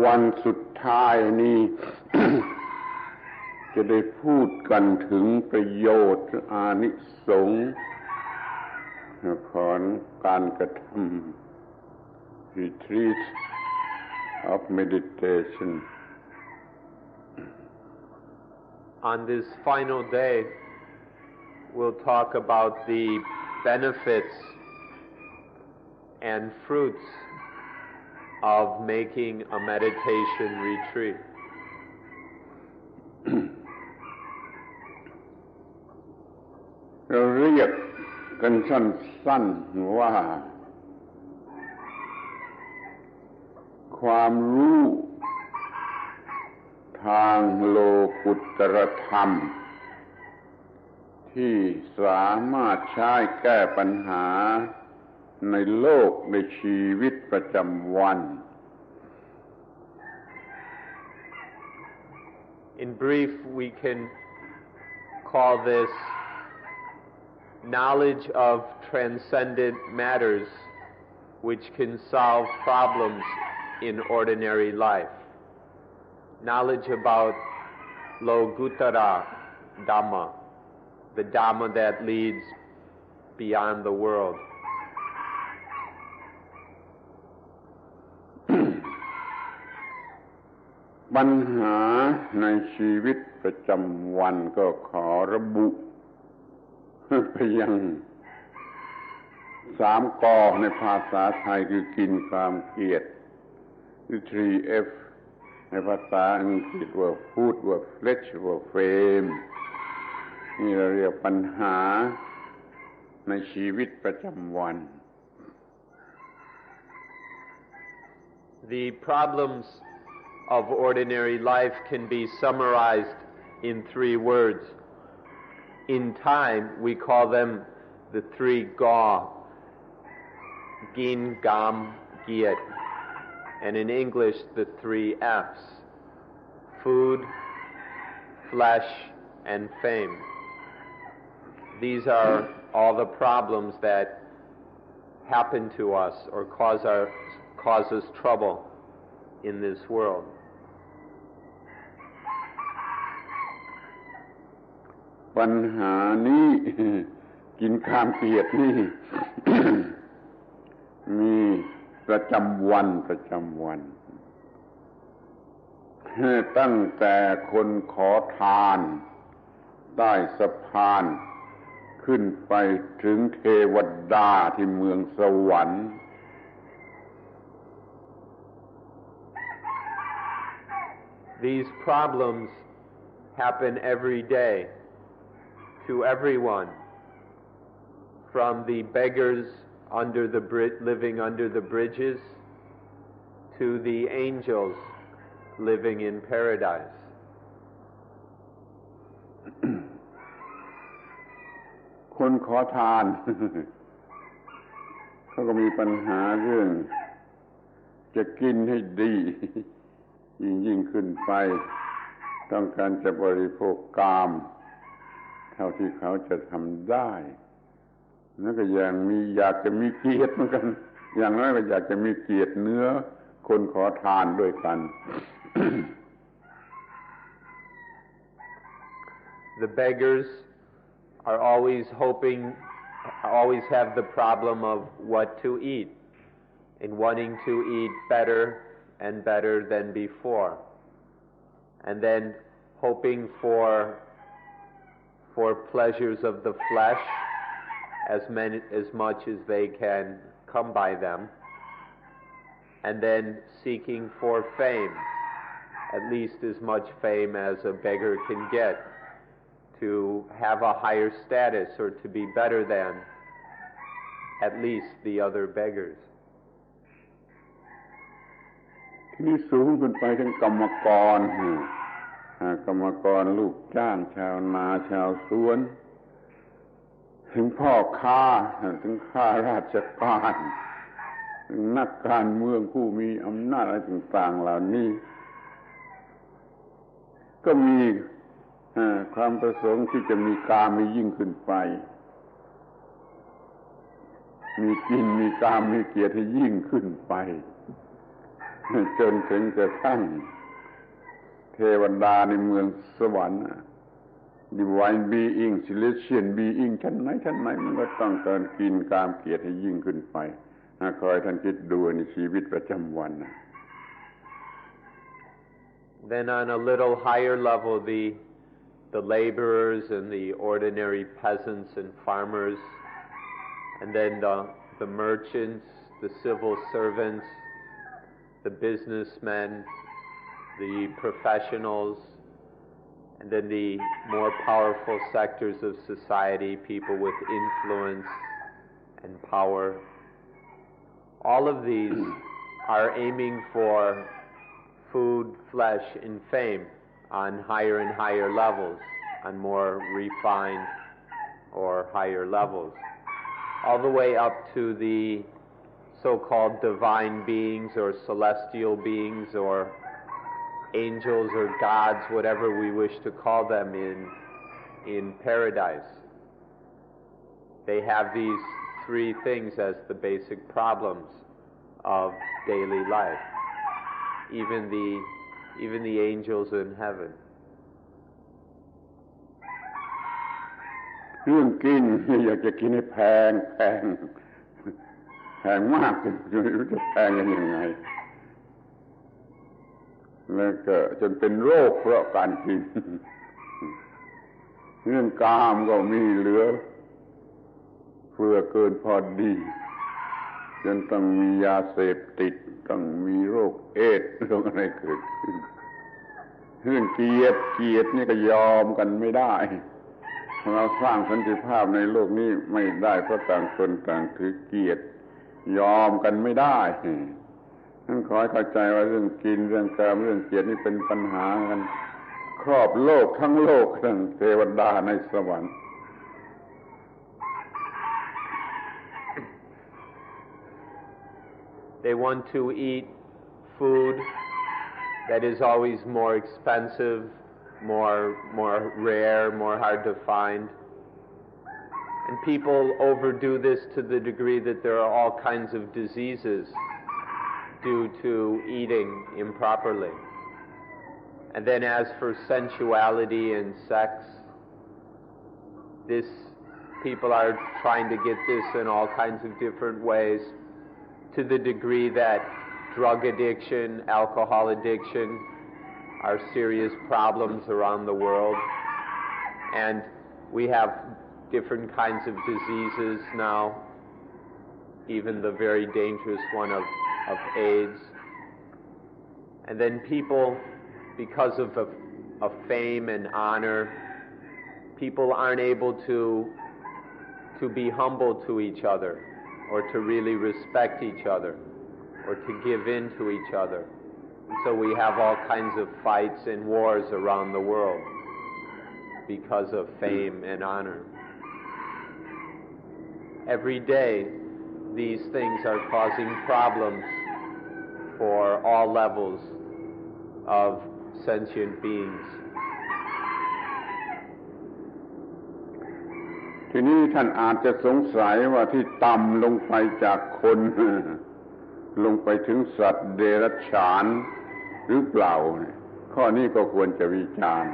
วันสุดท้ายนี้ จะได้พูดกันถึงประโยชน์อานิสงส์ของการกระทำ retreat of meditation. On this final day, we'll talk about the benefits and fruits of making a meditation retreat. เราเรียกกันสั้นๆว่าความรู้ทางโลกุตรธรรมที่สามารถใช้แก้ปัญหาในโลกในชีวิตประจำวัน In brief, we can call this knowledge of transcendent matters which can solve problems in ordinary life. Knowledge about Lokuttara Dhamma, the Dhamma that leads beyond the world. ปัญหาในชีวิตประจำวันก็ขอระบุไปยัง3 ก.ในภาษาไทยคือกินความเกลียดคือ 3F ในภาษาอังกฤษว่า food ว่า flesh ว่า fame นี่เราเรียกปัญหาในชีวิตประจำวัน The problems of ordinary life can be summarized in 3 words. In time, we call them the 3 Ga, Gin, Gam, Giet, and in English, the 3 Fs, food, flesh, and fame. These are all the problems that happen to us or cause us trouble in this world. ปัญหานี้กินข้ามเกลียดนี่ มีประจำวันตั้งแต่คนขอทานใต้สะพานขึ้นไปถึงเทวดาที่เมืองสวรรค์ These problems happen every day to everyone, from the beggars living under the bridges to the angels living in paradise. คนขอทาน เขาก็มีปัญหาเรื่องจะกินให้ดียิ่งขึ้นไปต้องการจะบริโภคกามเท่าที่เขาจะทำได้แล้วก็อยากจะมีเกียรติเหมือนกันอย่างน้อยก็อยากจะมีเกียรติเนื้อคนขอทานด้วยกัน The beggars are always have the problem of what to eat and wanting to eat better and better than before, and then hoping for pleasures of the flesh as much as they can come by them, and then seeking for fame, at least as much fame as a beggar can get, to have a higher status or to be better than at least the other beggars. ที่นี่สูงขึ้นไปถึงกรรมกรลูกจ้างชาวนาชาวสวนถึงพ่อค้าถึงข้าราชการถึงนักการเมืองผู้มีอำนาจอะไรต่างๆเหล่านี้ก็มีความประสงค์ที่จะมีกามมียิ่งขึ้นไปมีกินมีกามมีเกียรติให้ยิ่งขึ้นไป จนถึงกระทั่งเทวดาในเมืองสวรรค์ Divine Being Celestial Being ชั้นไหนมันก็ต้องการกินกามเกลียดให้ยิ่งขึ้นไปคอยท่านคิดดูในชีวิตประจำวัน Then on a little higher level, the laborers and the ordinary peasants and farmers, and then the merchants, the civil servants, the businessmen, the professionals, and then the more powerful sectors of society, people with influence and power. All of these are aiming for food, flesh, and fame on higher and higher levels, on more refined or higher levels, all the way up to the so-called divine beings or celestial beings or angels or gods, whatever we wish to call them in paradise. They have these three things as the basic problems of daily life, even the angels in heaven. เรื่องกินอยากจะกินให้แพงมากจนไม่รู้จะแพงกันยังไงแล้วก็จนเป็นโรคเพราะการกิน เรื่องกามก็มีเหลือเฟือเกินพอดีจนต้องมียาเสพติดต้องมีโรคเอดส์โรคอะไรเกิดขึ้นเรื่องเกียรตินี่ก็ยอมกันไม่ได้เราสร้างสันติภาพในโลกนี้ไม่ได้เพราะต่างคนต่างถือเกียรติยอมกันไม่ได้นั่นขอให้เข้าใจว่าเรื่องกินเรื่องกามเรื่องเกียรตินี่เป็นปัญหากันครอบโลกทั้งโลกทั้งเทวดาในสวรรค์ They want to eat food that is always more expensive, more rare, more hard to find. And people overdo this to the degree that there are all kinds of diseases due to eating improperly. And then as for sensuality and sex, people are trying to get this in all kinds of different ways, to the degree that drug addiction, alcohol addiction are serious problems around the world. And we have different kinds of diseases now, even the very dangerous one of AIDS. And then people, because of fame and honor, people aren't able to be humble to each other, or to really respect each other, or to give in to each other. And so we have all kinds of fights and wars around the world because of fame and honor. Every day, these things are causing problems for all levels of sentient beings. ทีนี้ท่านอาจจะสงสัยว่าที่ต่ำลงไปจากคนลงไปถึงสัตว์เดรัจฉานหรือเปล่าข้อนี้ก็ควรจะวิจารณ์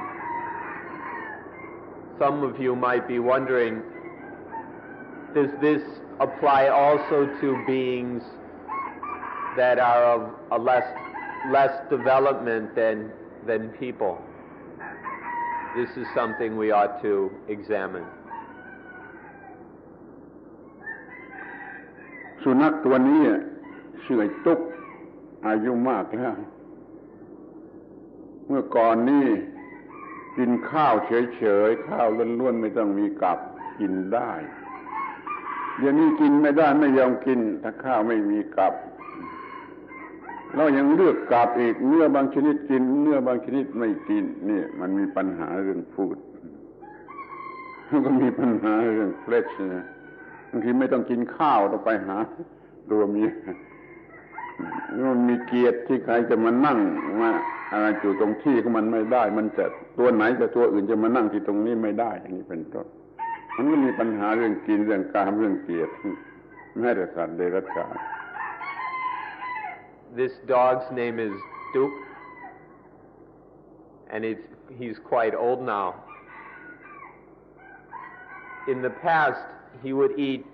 Some of you might be wondering, does this apply also to beings that are of a less development than people? This is something we ought to examine. สุนัขตัวนี้ชื่อไอ้ตุ๊กอายุมากแล้วเมื่อก่อนนี่กินข้าวเฉยๆข้าวล้วนๆไม่ต้องมีกับกินได้เดี๋ยวนี้กินไม่ได้ไม่ยอมกินถ้าข้าวไม่มีกับเรายังเลือกกับอีกเนื้อบางชนิดกินเนื้อบางชนิดไม่กินนี่มันมีปัญหาเรื่องฟู้ดแล้วก็มีปัญหาเรื่องเฟลชนะบางทีไม่ต้องกินข้าวต้องไปหาตัวเมียมันมีเกียรติที่ใครจะมานั่งมาอะไรอยู่ตรงที่ของมันไม่ได้มันจะตัวไหนจะตัวอื่นจะมานั่งที่ตรงนี้ไม่ได้อย่างนี้เป็นต้นมันก็มีปัญหาเรื่องกินเรื่องกามเรื่องเกียรติแม้แต่สัตว์เดรัจฉาน This dog's name is Duke, and he's quite old now. In the past, he would eat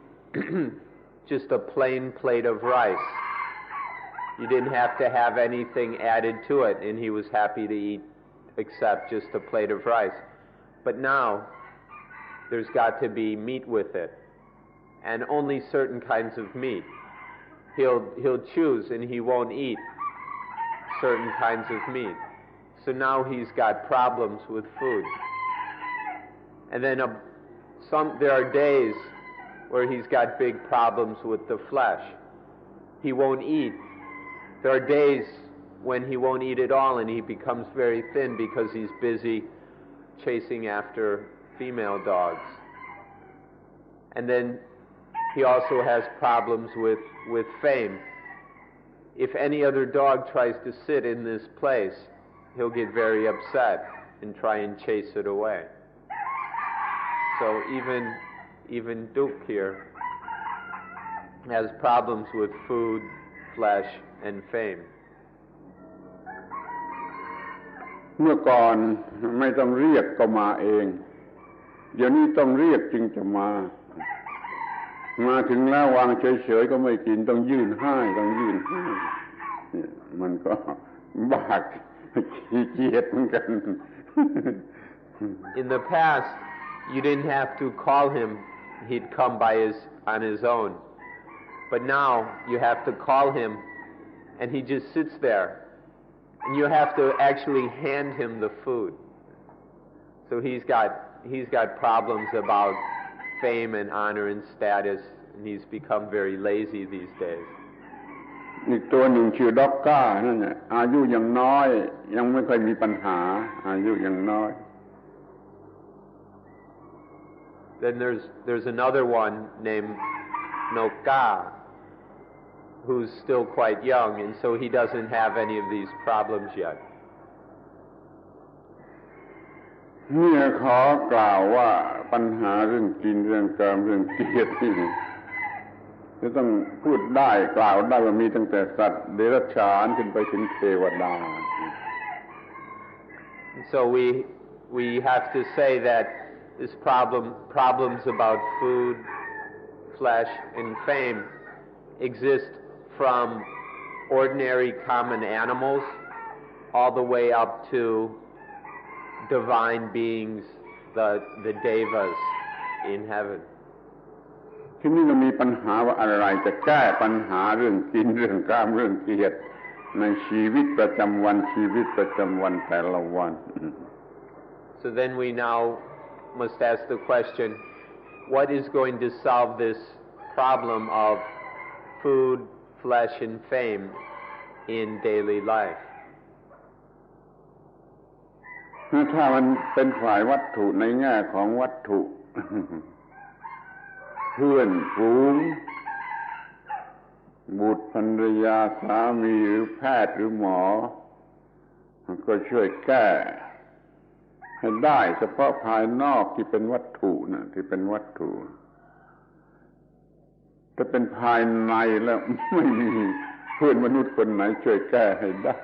just a plain plate of rice. You didn't have to have anything added to it, and he was happy to eat except just a plate of rice. But now, there's got to be meat with it, and only certain kinds of meat. He'll choose, and he won't eat certain kinds of meat. So now he's got problems with food. And then there are days where he's got big problems with the flesh. He won't eat. There are days when he won't eat at all, and he becomes very thin because he's busy chasing after female dogs. And then he also has problems with fame. If any other dog tries to sit in this place, he'll get very upset and try and chase it away. So even Duke here has problems with food, flesh, and fame. เมื่อก่อนไม่ต้องเรียกก็มาเองเดี๋ยวนี้ต้องเรียกจึงจะมาถึงแล้ววางเฉยๆก็ไม่กินต้องยื่นให้มันก็บากขี้เกียจเหมือนกัน In the past, you didn't have to call him; he'd come on his own. But now you have to call him, and he just sits there, and you have to actually hand him the food. So he's got problems about fame and honor and status, and he's become very lazy these days. อีกตัวหนึ่งชื่อด็อกก้านั่นน่ะอายุยังน้อยยังไม่ค่อยมีปัญหาอายุยังน้อย Then there's another one named Noka, who's still quite young, and so he doesn't have any of these problems yet. เนี่ยขอกล่าวว่าปัญหาเรื่องกินเรื่องกามเรื่องเกลียดนี่จะต้องพูดได้กล่าวได้ว่ามีตั้งแต่สัตว์เดรัจฉานขึ้นไปถึงเทวดา So we have to say that this problems about food, flesh, and fame exist from ordinary common animals all the way up to divine beings, the devas in heaven. ที่นี่เรามีปัญหาว่าอะไรจะแก้ปัญหาเรื่องกินเรื่องกามเรื่องเกลียดในชีวิตประจำวันแต่ละวัน So then we now must ask the question, what is going to solve this problem of food, flesh, and fame in daily life? ถ้ามันเป็นฝ่ายวัตถุในแง่ของวัตถุ เพื่อนฝูงบุตรภรรยาสามีหรือแพทย์หรือหมอก็ช่วยแก้ให้ได้เฉพาะภายนอกที่เป็นวัตถุนะที่เป็นวัตถุถ้าเป็นภายในแล้วไม่มีเพื่อนมนุษย์คนไหนช่วยแก้ให้ได้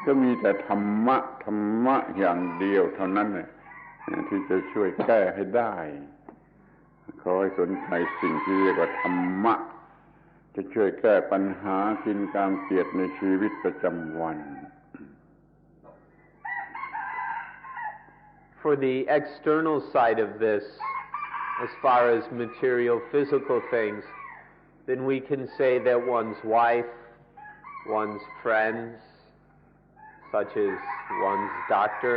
ก็มีแต่ธรรมะอย่างเดียวเท่านั้นแหละที่จะช่วยแก้ให้ได้ขอให้สนใจสิ่งที่เรียกว่าธรรมะจะช่วยแก้ปัญหากินกามเกลียดในชีวิตประจำวัน For the external side of this, as far as material, physical things, then we can say that one's wife, one's friends, such as one's doctor,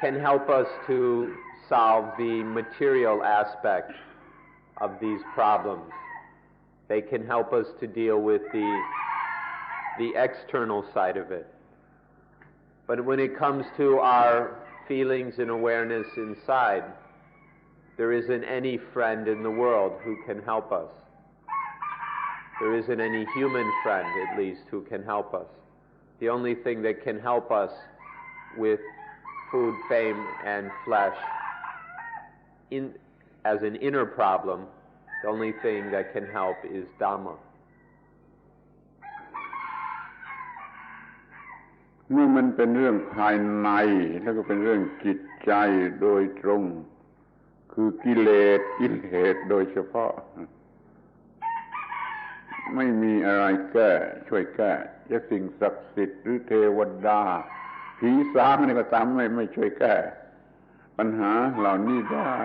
can help us to solve the material aspect of these problems. They can help us to deal with the external side of it. But when it comes to our feelings and awareness inside, there isn't any friend in the world who can help us. There isn't any human friend, at least, who can help us. The only thing that can help us with food, fame, and flesh as an inner problem, the only thing that can help is Dhamma. เมื่อมันเป็นเรื่องภายในแล้วก็เป็นเรื่องจิตใจโดยตรงคือกิเลสโดยเฉพาะไม่มีอะไรแก้ช่วยแก้จะสิ่งศักดิ์สิทธิ์หรือเทวดาผีสางนี่ก็ตามไม่ช่วยแก้ปัญหาเหล่านี้ได้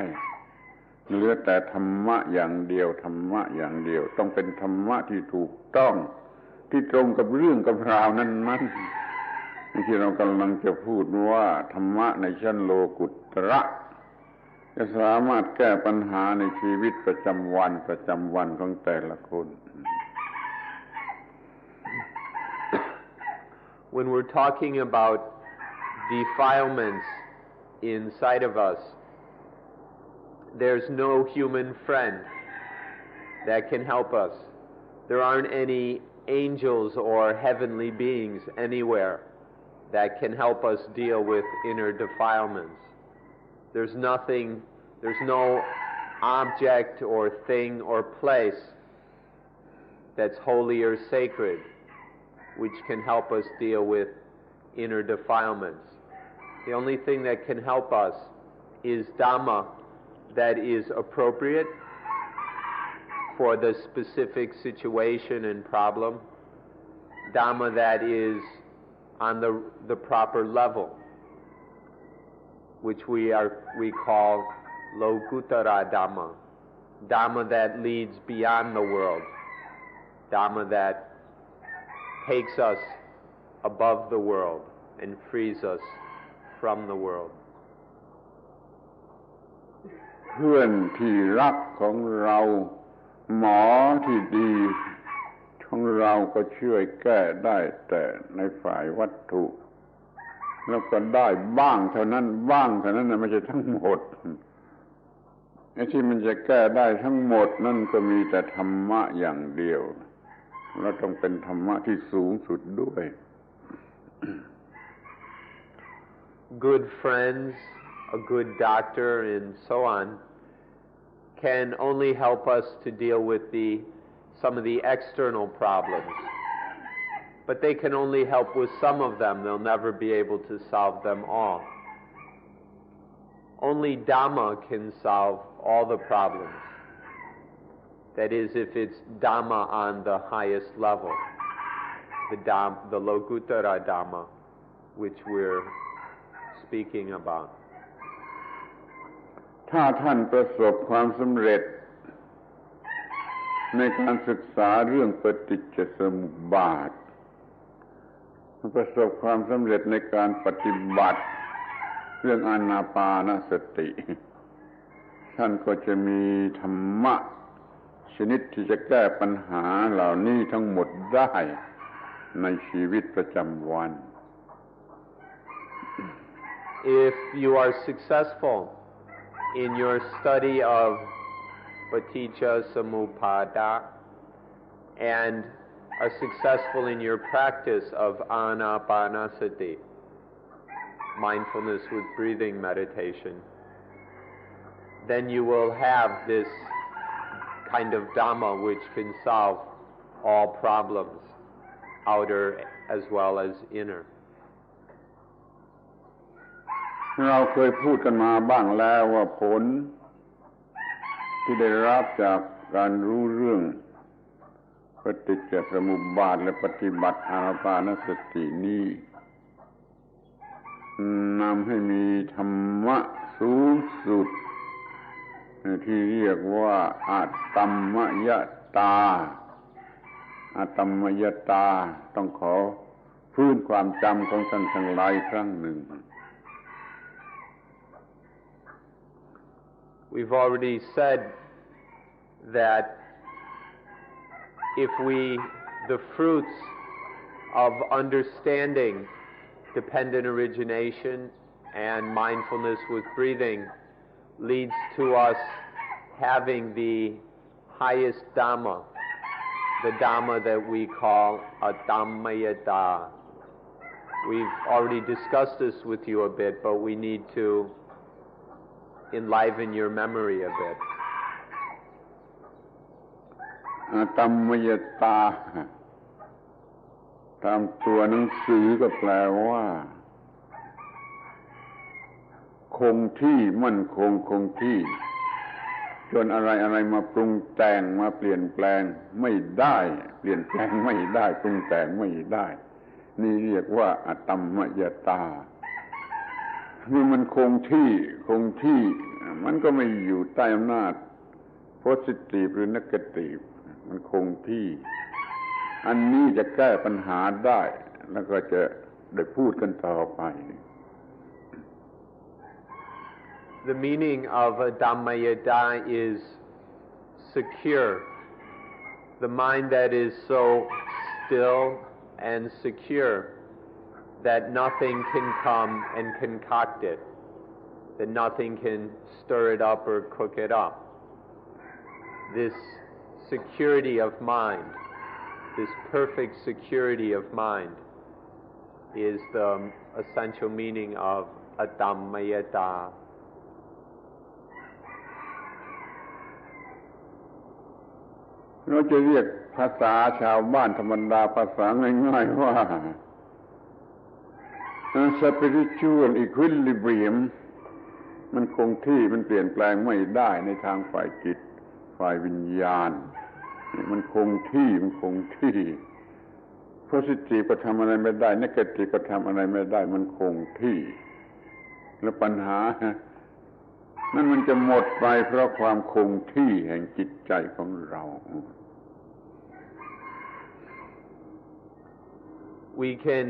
เหลือแต่ธรรมะอย่างเดียวธรรมะอย่างเดียวต้องเป็นธรรมะที่ถูกต้องที่ตรงกับเรื่องกับราวนั้นที่เรากำลังจะพูดว่าธรรมะในชั้นโลกุตระจะสามารถแก้ปัญหาในชีวิตประจำวันของแต่ละคน When we're talking about defilements inside of us, there's no human friend that can help us. There aren't any angels or heavenly beings anywhere that can help us deal with inner defilements. There's no object or thing or place that's holy or sacred which can help us deal with inner defilements. The only thing that can help us is Dhamma that is appropriate for the specific situation and problem, Dhamma that is on the proper level, which we call Lokutara Dhamma, Dhamma that leads beyond the world, Dhamma that takes us above the world and frees us from the world. เพื่อนที่รักของเราหมอที่ดีของเราก็ช่วยแก้ได้แต่ในฝ่ายวัตถุแล้วก็ได้บ้างเท่านั้นนะไม่ใช่ทั้งหมดไอ้ที่มันจะแก้ได้ทั้งหมดนั่นก็มีแต่ธรรมะอย่างเดียวแล้วต้องเป็นธรรมะที่สูงสุดด้วย Good friends, a good doctor, and so on can only help us to deal with some of the external problems. But they can only help with some of them. They'll never be able to solve them all. Only Dhamma can solve all the problems. That is, if it's Dhamma on the highest level, the Lokutara Dhamma, which we're speaking about. ถ้าท่านประสบความสำเร็จในการศึกษาเรื่องปฏิจจสมุปบาทประสบความสำเร็จในการปฏิบัติเรื่องอานาปานสติท่านก็จะมีธรรมะชนิดที่จะแก้ปัญหาเหล่านี้ทั้งหมดได้ในชีวิตประจำวัน If you are successful in your study of Paticca Samuppada and are successful in your practice of Anapanasati, mindfulness with breathing meditation, then you will have this kind of Dhamma which can solve all problems, outer as well as inner. เราเคยพูดกันมาบ้างแล้วว่าผลที่ได้รับจากการรู้เรื่องปฏิจจสมุปบาทและปฏิบัติอานาปานสตินี้นำให้มีธรรมะสูงสุดที่เรียกว่าอาตัมมยตาต้องขอพื้นความจำของท่านทั้งหลายครั้งหนึ่ง We've already said that if the fruits of understanding, dependent origination, and mindfulness with breathing leads to us having the highest Dhamma, the Dhamma that we call Adhammayata. We've already discussed this with you a bit, but we need to enliven your memory a bit. ธรรมยตา ตามตัวหนังสือก็แปลว่าคงที่มั่นคงคงที่จนอะไรมาปรุงแต่งมาเปลี่ยนแปลงไม่ได้เปลี่ยนแปลงไม่ได้ปรุงแต่งไม่ได้นี่เรียกว่าอตัมมยตาเมื่อมันคงที่มันก็ไม่อยู่ใต้อำนาจ positive หรือ negative มันคงที่อันนี้จะแก้ปัญหาได้แล้วก็จะได้พูดกันต่อไป The meaning of Adammayada is secure. The mind that is so still and secure that nothing can come and concoct it, that nothing can stir it up or cook it up. This security of mind, this perfect security of mind, is the essential meaning of Adammayada. เราจะเรียกภาษาชาวบ้านธรรมดาภาษาง่ายๆว่า spiritual equilibrium มันคงที่มันเปลี่ยนแปลงไม่ได้ในทางฝ่ายจิตฝ่ายวิญญาณมันคงที่positive ก็ทำอะไรไม่ได้ negative ก็ทำอะไรไม่ได้มันคงที่แล้วปัญหานั่นมันจะหมดไปเพราะความคงที่แห่งจิตใจของเรา We can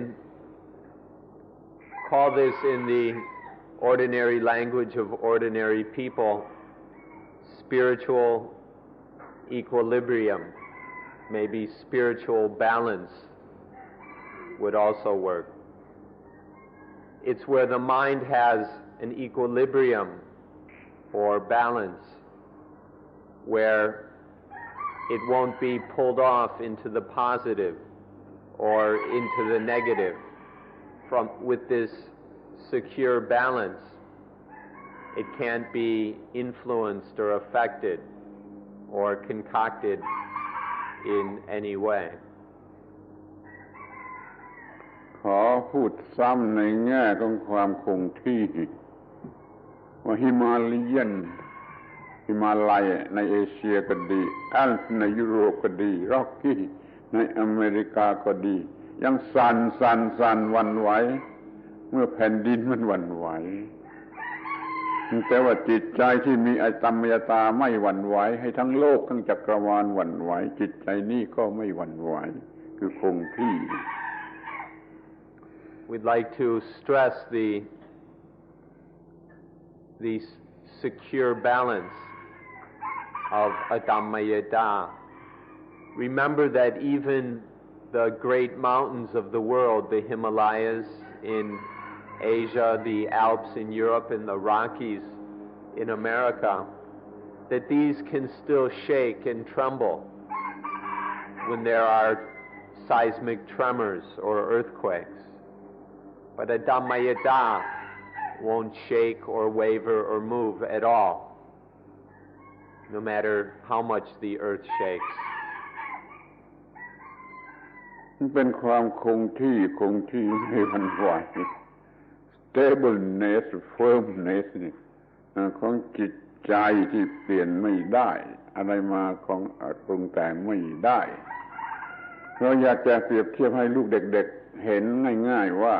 call this in the ordinary language of ordinary people spiritual equilibrium. Maybe spiritual balance would also work. It's where the mind has an equilibrium or balance where it won't be pulled off into the positive or into the negative. With this secure balance, it can't be influenced or affected or concocted in any way. ขอพูดซ้ำในแง่ของความคงที่ว่าฮิมาลัยในเอเชียก็ดีแอลป์ในยุโรปก็ดีร็อกกี้ในอเมริกาก็ดียังสั่นหวั่นไหวเมื่อแผ่นดินมันหวั่นไหวแต่ว่าจิตใจที่มีอตัมมยตาไม่หวั่นไหวให้ทั้งโลกทั้งจักรวาลหวั่นไหวจิตใจนี้ก็ไม่หวั่นไหวคือคงที่ We'd like to stress the secure balance of Adammayada. Remember that even the great mountains of the world, the Himalayas in Asia, the Alps in Europe, and the Rockies in America, that these can still shake and tremble when there are seismic tremors or earthquakes. But Adammayada won't shake or waver or move at all, no matter how much the earth shakes. มันเป็นความคงที่ไม่หวั่นไหว stableness firmness ของจิตใจที่เปลี่ยนไม่ได้อะไรมาของปรุงแต่งไม่ได้เราอยากจะเปรียบเทียบให้ลูกเด็กๆเห็นง่ายๆว่า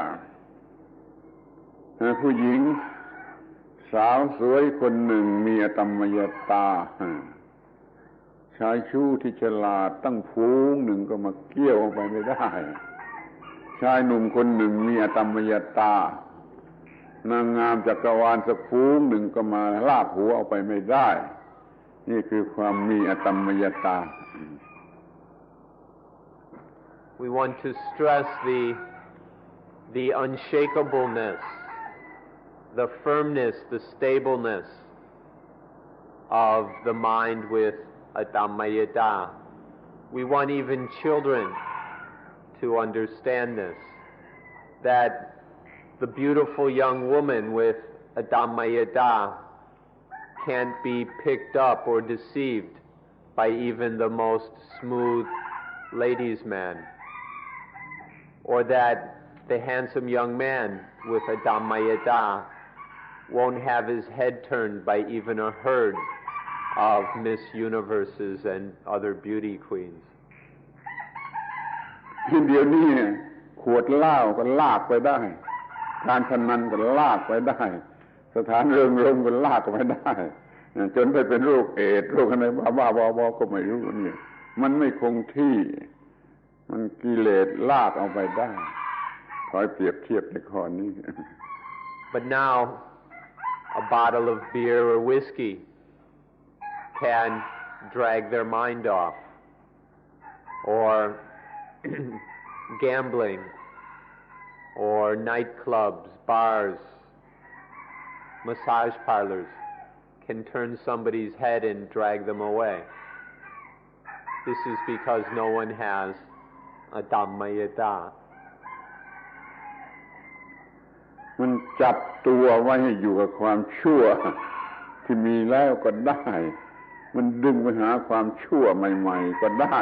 ผู้หญิงสาวสวยคนหนึ่งมีอตัมมยตาชายชู้ที่ฉลาดตั้งฝูงหนึ่งก็มาเกี่ยวไปไม่ได้ชายหนุ่มคนหนึ่งมีอตัมมยตานางงามจักรวาลสักฝูงหนึ่งก็มาลากหัวเอาไปไม่ได้นี่คือความมีอตัมมยตา We want to stress the unshakableness, the firmness, the stableness of the mind with Adammayada. We want even children to understand this, that the beautiful young woman with Adammayada can't be picked up or deceived by even the most smooth ladies' man. or that the handsome young man with a Dhammayata won't have his head turned by even a herd of Miss Universes and other beauty queens. เดี๋ยวนี้ขวดเหล้าก็ลากไปได้การพนันก็ลากไปได้สถานเริงรมย์ก็ลากไปได้จนไปเป็นโรคเอดส์โรคอะไรบ้าๆก็ไม่รู้เนี่ยมันไม่คงที่มันกิเลสลากเอาไปได้ขอให้เปรียบเทียบในข้อนี้ But now a bottle of beer or whiskey can drag their mind off, or gambling, or nightclubs, bars, massage parlors can turn somebody's head and drag them away. This is because no one has a Dhammayata. มันจับตัวไว้ให้อยู่กับความชั่วที่มีแล้วก็ได้มันดึงไปหาความชั่วใหม่ๆก็ได้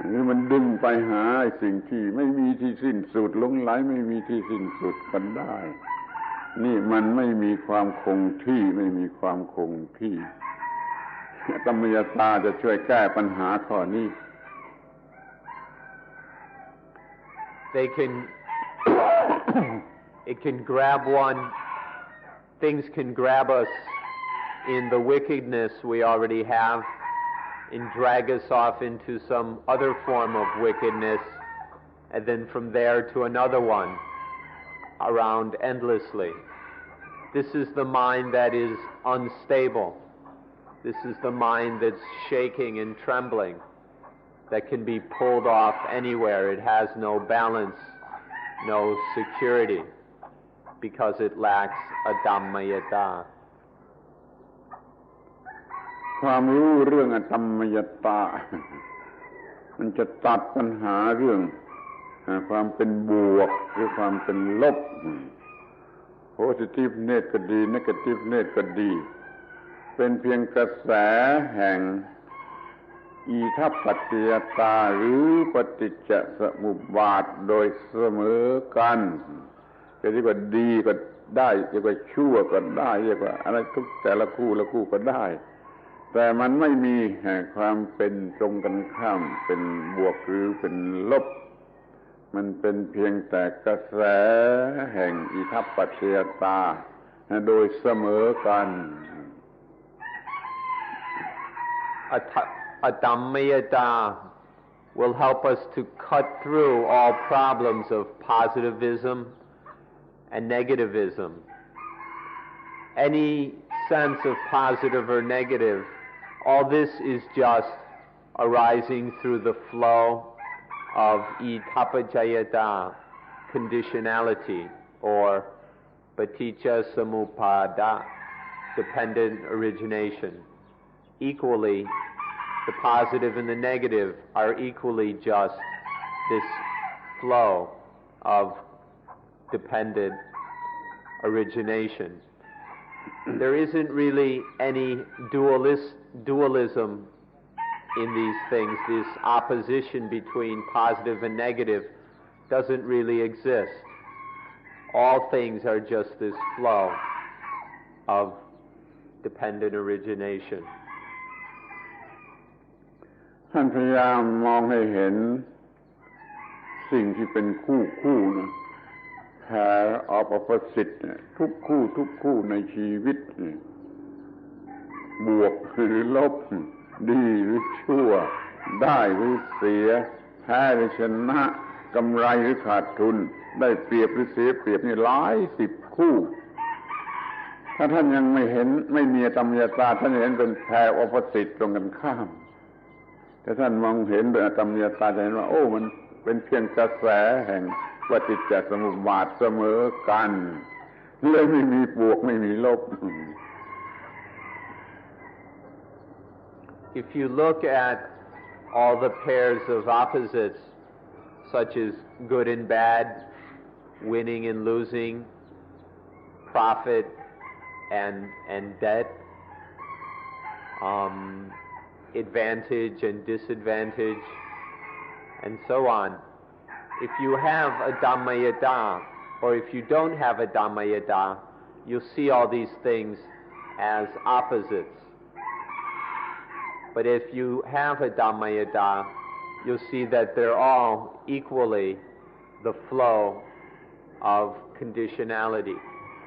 หรือมันดึงไปหาสิ่งที่ไม่มีที่สิ้นสุดหลงไหลไม่มีที่สิ้นสุดก็ได้นี่มันไม่มีความคงที่ไม่มีความคงที่ธรรมยตาจะช่วยแก้ปัญหาข้อนี้ It can grab one. Things can grab us in the wickedness we already have and drag us off into some other form of wickedness, and then from there to another one, around endlessly. This is the mind that is unstable. This is the mind that's shaking and trembling, that can be pulled off anywhere. It has no balance, no security, because it lacks a Dhammayata. ความรู้เรื่องอธรรมยตามันจะตัดปัญหาเรื่องความเป็นบวกหรือความเป็นลบ positive net ก็ดี negative net ก็ดีเป็นเพียงกระแสแห่งอิทัปปัจจยตาหรือปฏิจจสมุปบาทโดยเสมอกันจะเรียกว่าดีก็ได้เรียกว่าชั่วก็ได้เรียกว่าอะไรทุกแต่ละคู่ละคู่ก็ได้แต่มันไม่มีความเป็นตรงกันข้ามเป็นบวกหรือเป็นลบมันเป็นเพียงแต่กระแสแห่งอิทัปปัจจยตาโดยเสมอกัน A Dhammayata will help us to cut through all problems of positivism and negativism. Any sense of positive or negative, all this is just arising through the flow of itapajayata, conditionality, or paticca samuppada, dependent origination. Equally, the positive and the negative are equally just this flow of dependent origination. There isn't really any dualism in these things. This opposition between positive and negative doesn't really exist. All things are just this flow of dependent origination. ท่านพยายามมองให้เห็นสิ่งที่เป็นคู่นะ pair of opposite ทุกคู่ในชีวิตบวกหรือลบดีหรือชั่วได้หรือเสียแพ้หรือชนะกำไรหรือขาดทุนได้เปรียบหรือเสียเปรียบนี่หลายสิบคู่ถ้าท่านยังไม่เห็นไม่มีธรรมยตาท่านเห็นเป็น pair of opposite ตรงกันข้ามแต่ท่านมองเห็นด้วยธรรมยตาจะเห็นว่าโอ้มันเป็นเพียงกระแสแห่งปฏิจจสมุปบาทเสมอกันเลยไม่มีบวกไม่มีลบ If you look at all the pairs of opposites, such as good and bad, winning and losing, profit and debt, advantage and disadvantage, and so on, if you have a Dhammayada, or if you don't have a Dhammayada, you'll see all these things as opposites. But if you have a Dhammayada, you'll see that they're all equally the flow of conditionality,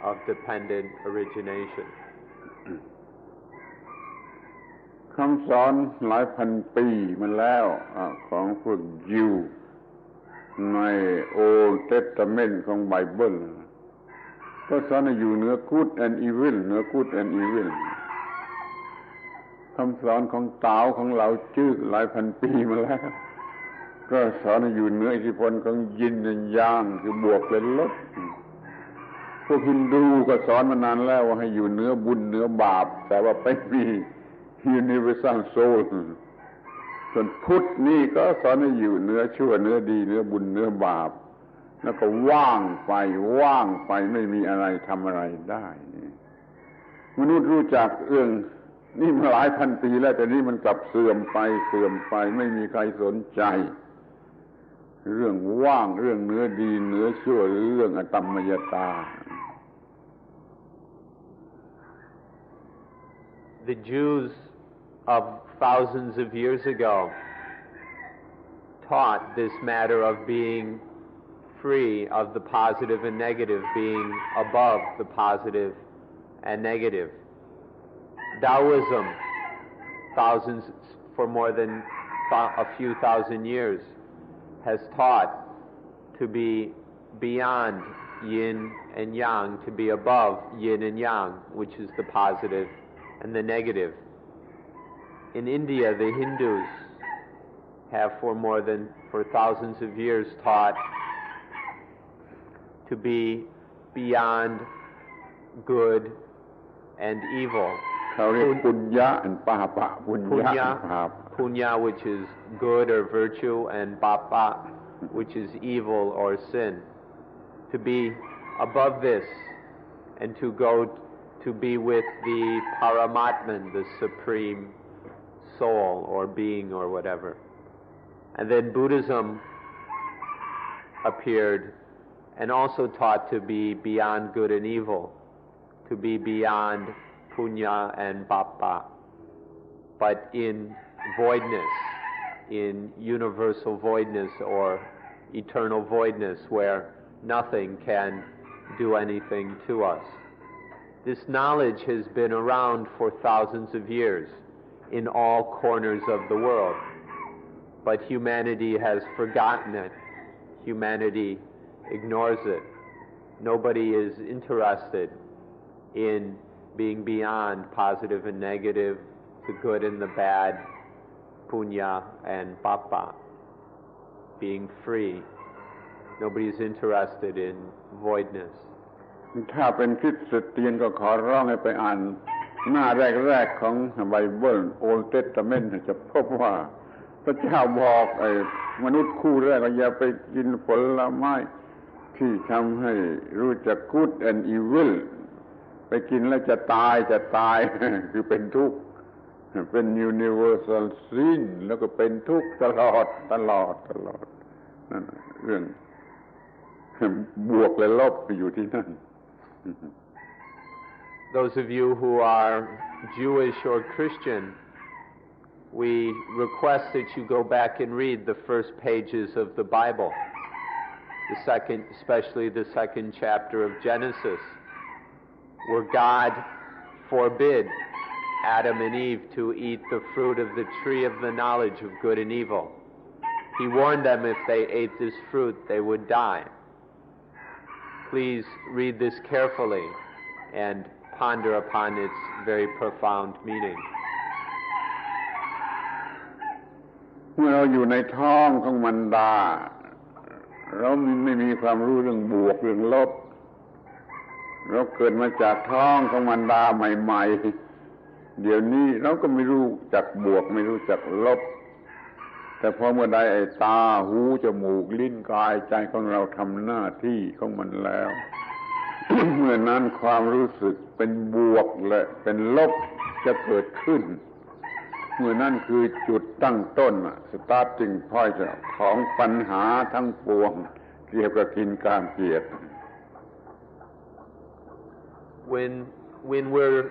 of dependent origination. คำสอนหลายพันปีมาแล้วของพวกยิวใน Old Testament ของไบเบิลก็สอนให้อยู่เหนือ Good and Evil เหนือ Good and Evil คำสอนของเต๋าของเหลาจื้อหลายพันปีมาแล้วก็สอนให้อยู่เหนืออิทธิพลของยินและยางคือบวกและลบพวกฮินดูก็สอนมานานแล้วว่าให้อยู่เหนือบุญเหนือบาปแต่ว่าไปมี Universal Soul ส่วนพุทธนี่ก็สอนให้อยู่เหนือชั่วเหนือดีเหนือบุญเหนือบาปแล้วก็ว่างไปไม่มีอะไรทำอะไรได้มนุษย์รู้จักเรื่องนี่มาหลายพันปีแล้วแต่นี่มันกลับเสื่อมไปไม่มีใครสนใจเรื่องว่างเรื่องเหนือดีเหนือชั่วหรือเรื่องอตัมมยตา The Jews of thousands of years ago taught this matter of being free of the positive and negative, being above the positive and negative. Taoism, for more than a few thousand years, has taught to be beyond yin and yang, to be above yin and yang, which is the positive and the negative. In India, the Hindus have for thousands of years taught to be beyond good and evil. Punya, which is good or virtue, and papa, which is evil or sin. To be above this and to go to be with the Paramatman, the supreme soul or being or whatever. And then Buddhism appeared and also taught to be beyond good and evil, to be beyond punya and papa, but in voidness, in universal voidness or eternal voidness where nothing can do anything to us. This knowledge has been around for thousands of years in all corners of the world, but humanity has forgotten it. Humanity ignores it. Nobody is interested in being beyond positive and negative, the good and the bad, punya and papa, being free. Nobody is interested in voidness. ถ้าเป็นคริสเตียนก็ขอร้องให้ไปอ่านหน้าแรกๆของไบเบิล Old Testament จะพบว่าพระเจ้าบอกมนุษย์คู่แรกว่าอย่าไปกินผลไม้ที่ทำให้รู้จัก Good and Evil ไปกินแล้วจะตาย คือเป็นทุกข์เป็น Universal Sin แล้วก็เป็นทุกข์ตลอดนั่นเรื่องบวกและลบอยู่ที่นั่น Those of you who are Jewish or Christian, we request that you go back and read the first pages of the Bible, especially the second chapter of Genesis, where God forbid Adam and Eve to eat the fruit of the tree of the knowledge of good and evil. He warned them if they ate this fruit, they would die. Please read this carefully and ponder upon its very profound meaning. เมื่อเราอยู่ในท้องของมารดาเราไม่มีความรู้เรื่องบวกเรื่องลบเราเกิดมาจากท้องของมารดาใหม่ๆเดี๋ยวนี้เราก็ไม่รู้จักบวกไม่รู้จักลบแต่พอเมื่อใดตาหูจมูกลิ้นกายใจของเราทำหน้าที่ของมันแล้ว เมื่อนั้นความรู้สึกเป็นบวกและเป็นลบจะเกิดขึ้น เมื่อนั่นคือจุดตั้งต้น starting point ของปัญหาทั้งปวงเกี่ยวกับกินกามเกียรติ When we're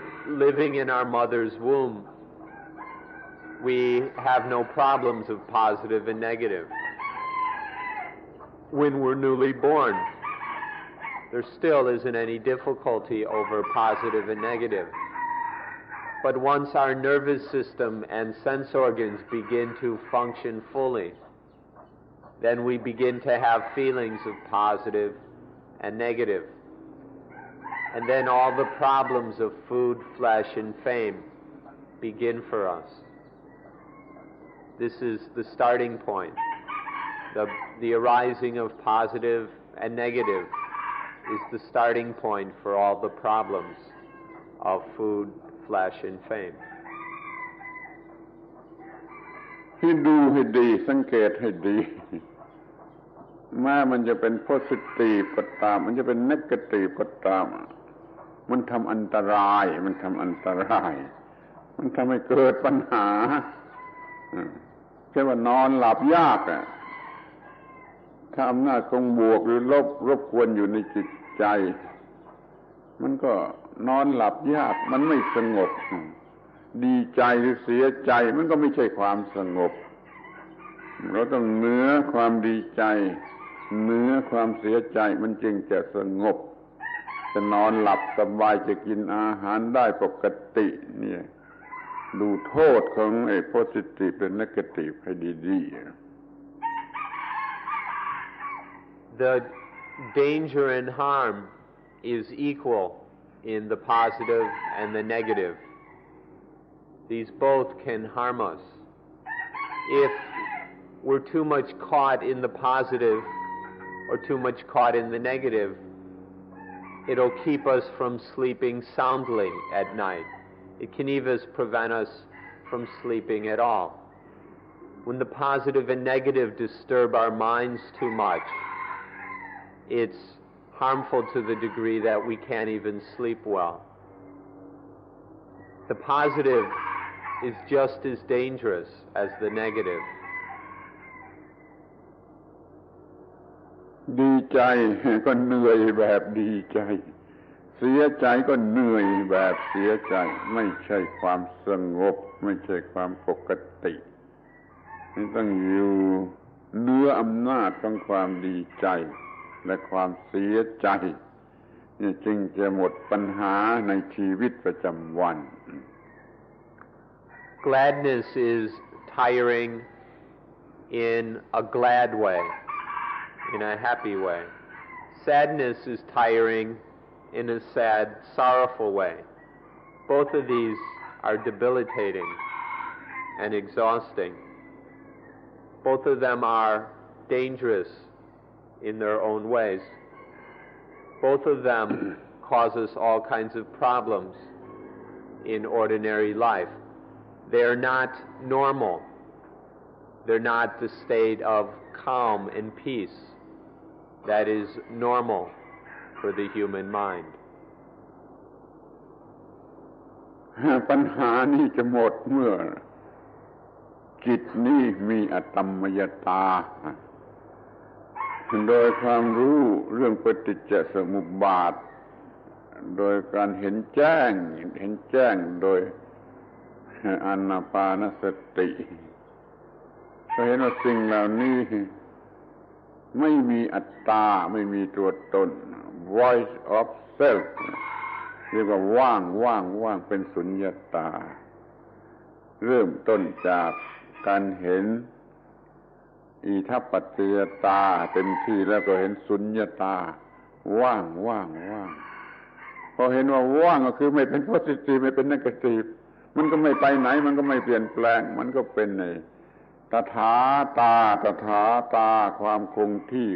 living in our mother's womb, we have no problems of positive and negative. When we're newly born, there still isn't any difficulty over positive and negative. But once our nervous system and sense organs begin to function fully, then we begin to have feelings of positive and negative. And then all the problems of food, flesh, and fame begin for us. This is the starting point. The arising of positive and negative is the starting point for all the problems of food, flesh, and fame. ให้ดูให้ดีสังเกตให้ดีแม้มันจะเป็น positive ก็ตามมันจะเป็น negative ก็ตามมันทำอันตรายมันทำให้เกิดปัญหาเช่นว่านอนหลับยากถ้าอำนาจของบวกหรือลบรบกวนอยู่ในจิตใจมันก็นอนหลับยากมันไม่สงบดีใจหรือเสียใจมันก็ไม่ใช่ความสงบเราต้องเหนือความดีใจเหนือความเสียใจมันจึงจะสงบจะนอนหลับสบายจะกินอาหารได้ปกติเนี่ยดูโทษของไอ้ positive และ negative ให้ดีๆ The danger and harm is equal in the positive and the negative. These both can harm us. If we're too much caught in the positive or too much caught in the negative, it'll keep us from sleeping soundly at night. It can even prevent us from sleeping at all. When the positive and negative disturb our minds too much, it's harmful to the degree that we can't even sleep well. The positive is just as dangerous as the negative. ดีใจก็เหนื่อยแบบดีใจเสียใจก็เหนื่อยแบบเสียใจไม่ใช่ความสงบไม่ใช่ความปกตินี่ต้องอยู่เหนืออำนาจของความดีใจและความเสียใจนี่จึงจะหมดปัญหาในชีวิตประจำวัน Gladness is tiring in a glad way, in a happy way. Sadness is tiring in a sad, sorrowful way. Both of these are debilitating and exhausting. Both of them are dangerous in their own ways. Both of them cause us all kinds of problems in ordinary life. They're not normal. They're not the state of calm and peace that is normal for the human mind. ปัญหานี้จะหมดเมื่อจิตนี้มีอตัมมยตาโดยความรู้เรื่องปฏิจจสมุปบาทโดยการเห็นแจ้งโดยอานาปานสติก็เห็นว่าสิ่งเหล่านี้ไม่มีอัตตาไม่มีตัวตน voice of self เรียกว่าว่างเป็นสุญญตาเริ่มต้นจากการเห็นอิทัปปัจจยตาเต็มที่แล้วก็เห็นสุญญตาว่างพอเห็นว่าว่างก็คือไม่เป็น positive ไม่เป็น negative มันก็ไม่ไปไหนมันก็ไม่เปลี่ยนแปลงมันก็เป็นในตถาตาความคงที่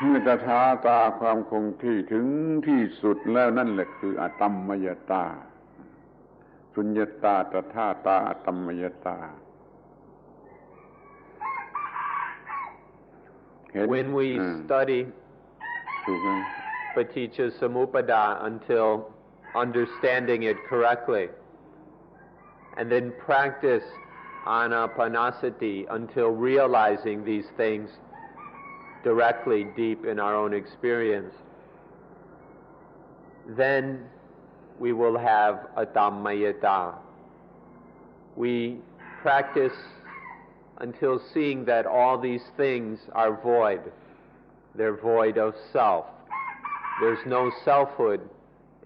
เมื่อตถาตาความคงที่ถึงที่สุดแล้วนั่นแหละคืออตัมมยตาสุญญตาตถาตาอตัมมยตา When we study Paticca Samuppada until understanding it correctly, and then practice anapanasati until realizing these things directly deep in our own experience, then we will have a Dhammayata. We practice until seeing that all these things are void. They're void of self. There's no selfhood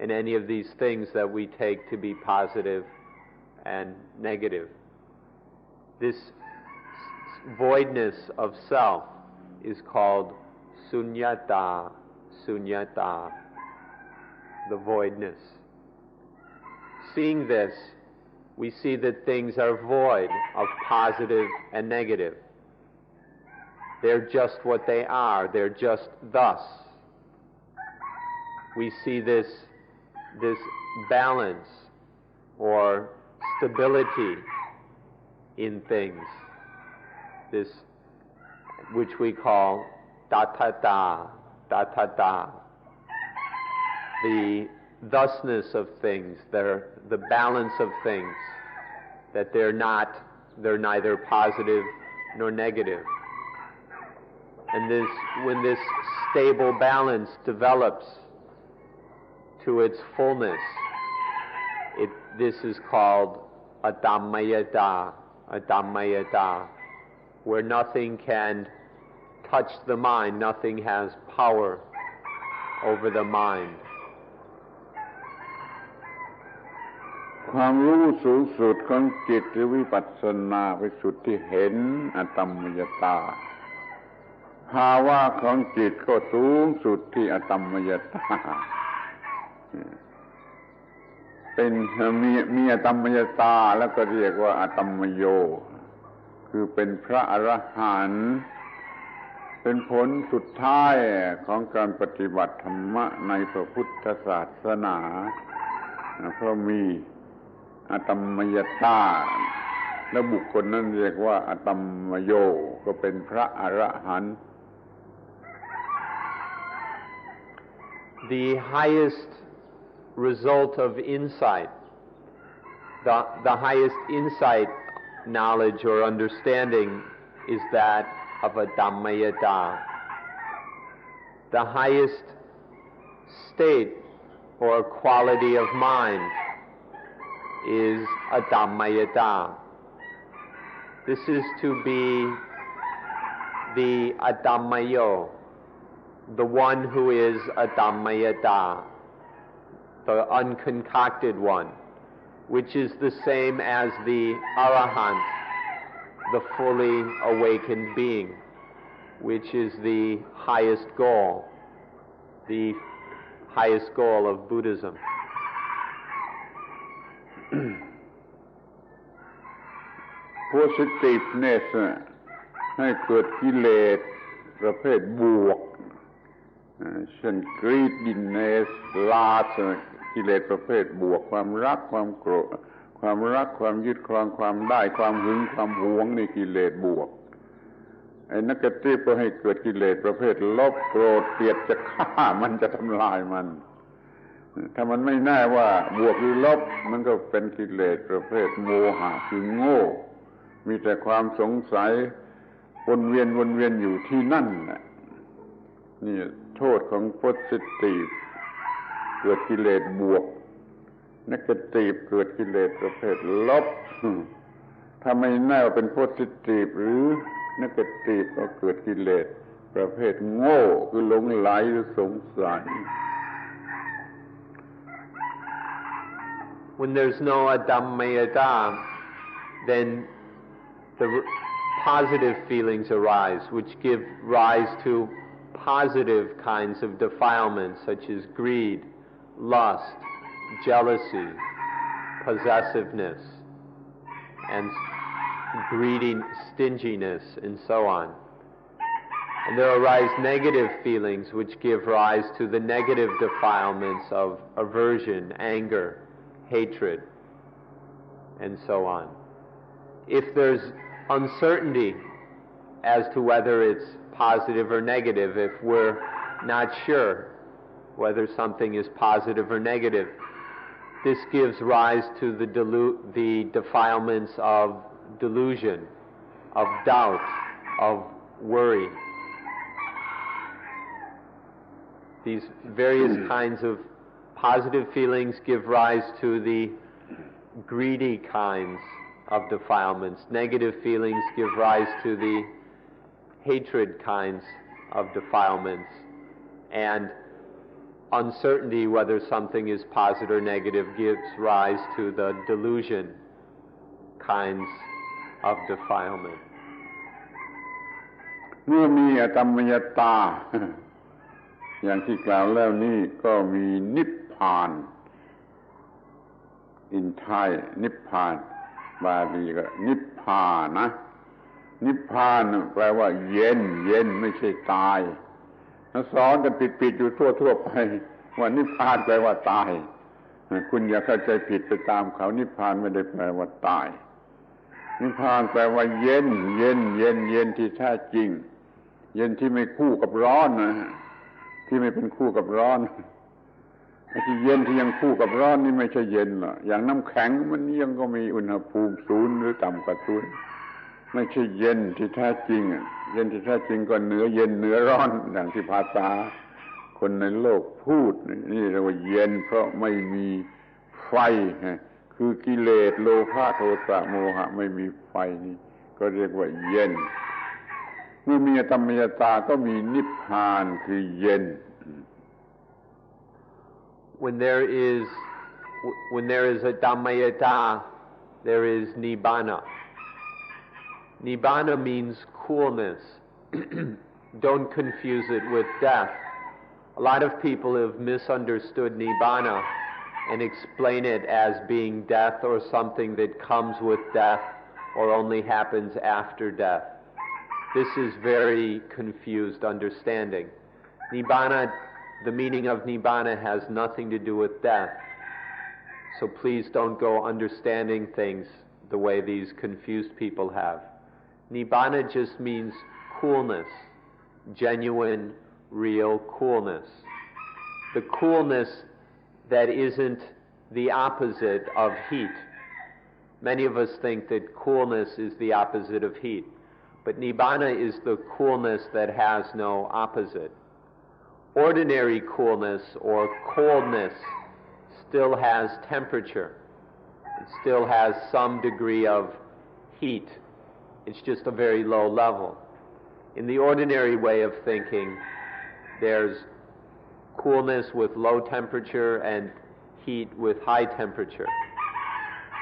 in any of these things that we take to be positive and negative. This voidness of self is called sunyata, sunyata, the voidness. Seeing this, we see that things are void of positive and negative. They're just what they are. They're just thus. We see this balance or stability in things, this which we call tathata, tathata, the thusness of things, the balance of things, that they're neither positive nor negative. And when this stable balance develops to its fullness, this is called a Dhammayata, where nothing can touch the mind, nothing has power over the mind. ความรู้สูงสุดของจิตหรือวิปัสสนาวิสุทธิเห็นอตัมมยตาภาวะของจิตก็สูงสุดที่อตัมมยตาเป็นมีอตัมมยตาแล้วก็เรียกว่าอตัมมโยคือเป็นพระอรหันต์เป็นผลสุดท้ายของการปฏิบัติธรรมะในพระพุทธศาสนาเพราะมีอตัมมยตาและบุคคลนั้นเรียกว่าอตัมมโยก็เป็นพระอรหันต์ The highest result of insight, the highest insight, knowledge or understanding is that of a Dhammayata. The highest state or quality of mind is a Dhammayata. This is to be the Adhammayo, the one who is a Dhammayata, the unconcocted one, which is the same as the Arahant, the fully awakened being, which is the highest goal of Buddhism. Positiveness ให้เกิดกิเลสประเภทบวกเช่น greediness lust กิเลสประเภทบวกความรักความโกรธความรักความยึดครองความได้ความหึงความหวงนี่กิเลสบวกไอ้ negative ก็ให้เกิดกิเลสประเภทลบโกรธเกลียดจะฆ่ามันจะทำลายมันถ้ามันไม่แน่ว่าบวกหรือลบมันก็เป็นกิเลสประเภทโมหะคือโง่มีแต่ความสงสัยวนเวียนอยู่ที่นั่นน่ะนี่โทษของ positive เกิดกิเลสบวก negative เกิดกิเลสประเภทลบถ้าไม่แน่ว่าเป็น positive หรือ negative ก็เกิดกิเลสประเภทโง่คือหลงไหลหรือสงสัย When there's no Adhammayata, then the positive feelings arise, which give rise to positive kinds of defilements such as greed, lust, jealousy, possessiveness, and stinginess, and so on. And there arise negative feelings which give rise to the negative defilements of aversion, anger, hatred, and so on. If there's uncertainty as to whether it's positive or negative, if we're not sure whether something is positive or negative, This gives rise to the defilements of delusion, of doubt, of worry. These various kinds of positive feelings give rise to the greedy kinds of defilements. Negative feelings give rise to the hatred kinds of defilements. And uncertainty whether something is positive or negative gives rise to the delusion kinds of defilement. เมื่อมีอตมยตา อย่างที่กล่าวแล้วนี่ก็มีนิพพาน In Thai นิพพานบาลีก็นิพพานะนิพพานแปลว่าเย็นเย็นไม่ใช่ตายสอนกันผิดๆอยู่ทั่วๆไปว่านิพพานแปลว่าตายคุณอย่าเข้าใจผิดไปตามเขานิพพานไม่ได้แปลว่าตายนิพพานแปลว่าเย็นเย็นเย็นเย็นที่แท้จริงเย็นที่ไม่คู่กับร้อนนะที่ไม่เป็นคู่กับร้อนที่เย็นที่ยังคู่กับร้อนนี่ไม่ใช่เย็นหรอกอย่างน้ำแข็งมันยังก็มีอุณหภูมิศูนย์หรือต่ำกว่าศูนย์ไม่ใช่เย็นที่แท้จริงเย็นที่แท้จริงก็เหนือเย็นเหนือร้อนอย่างที่ภาษาคนในโลกพูดนี่เรียกว่าเย็นเพราะไม่มีไฟคือกิเลสโลภะโทสะโมหะไม่มีไฟนี่ก็เรียกว่าเย็นเมื่อมีธรรมยตาก็มีนิพพานคือเย็น When there is a Dhammayata, there is Nibbana. Nibbana means coolness. Don't confuse it with death. A lot of people have misunderstood Nibbana and explain it as being death or something that comes with death or only happens after death. This is very confused understanding. Nibbana, the meaning of Nibbana has nothing to do with death. So please don't go understanding things the way these confused people have. Nibbana just means coolness, genuine, real coolness. The coolness that isn't the opposite of heat. Many of us think that coolness is the opposite of heat, but Nibbana is the coolness that has no opposite. Ordinary coolness or coldness still has temperature. It still has some degree of heat. It's just a very low level. In the ordinary way of thinking, there's coolness with low temperature and heat with high temperature.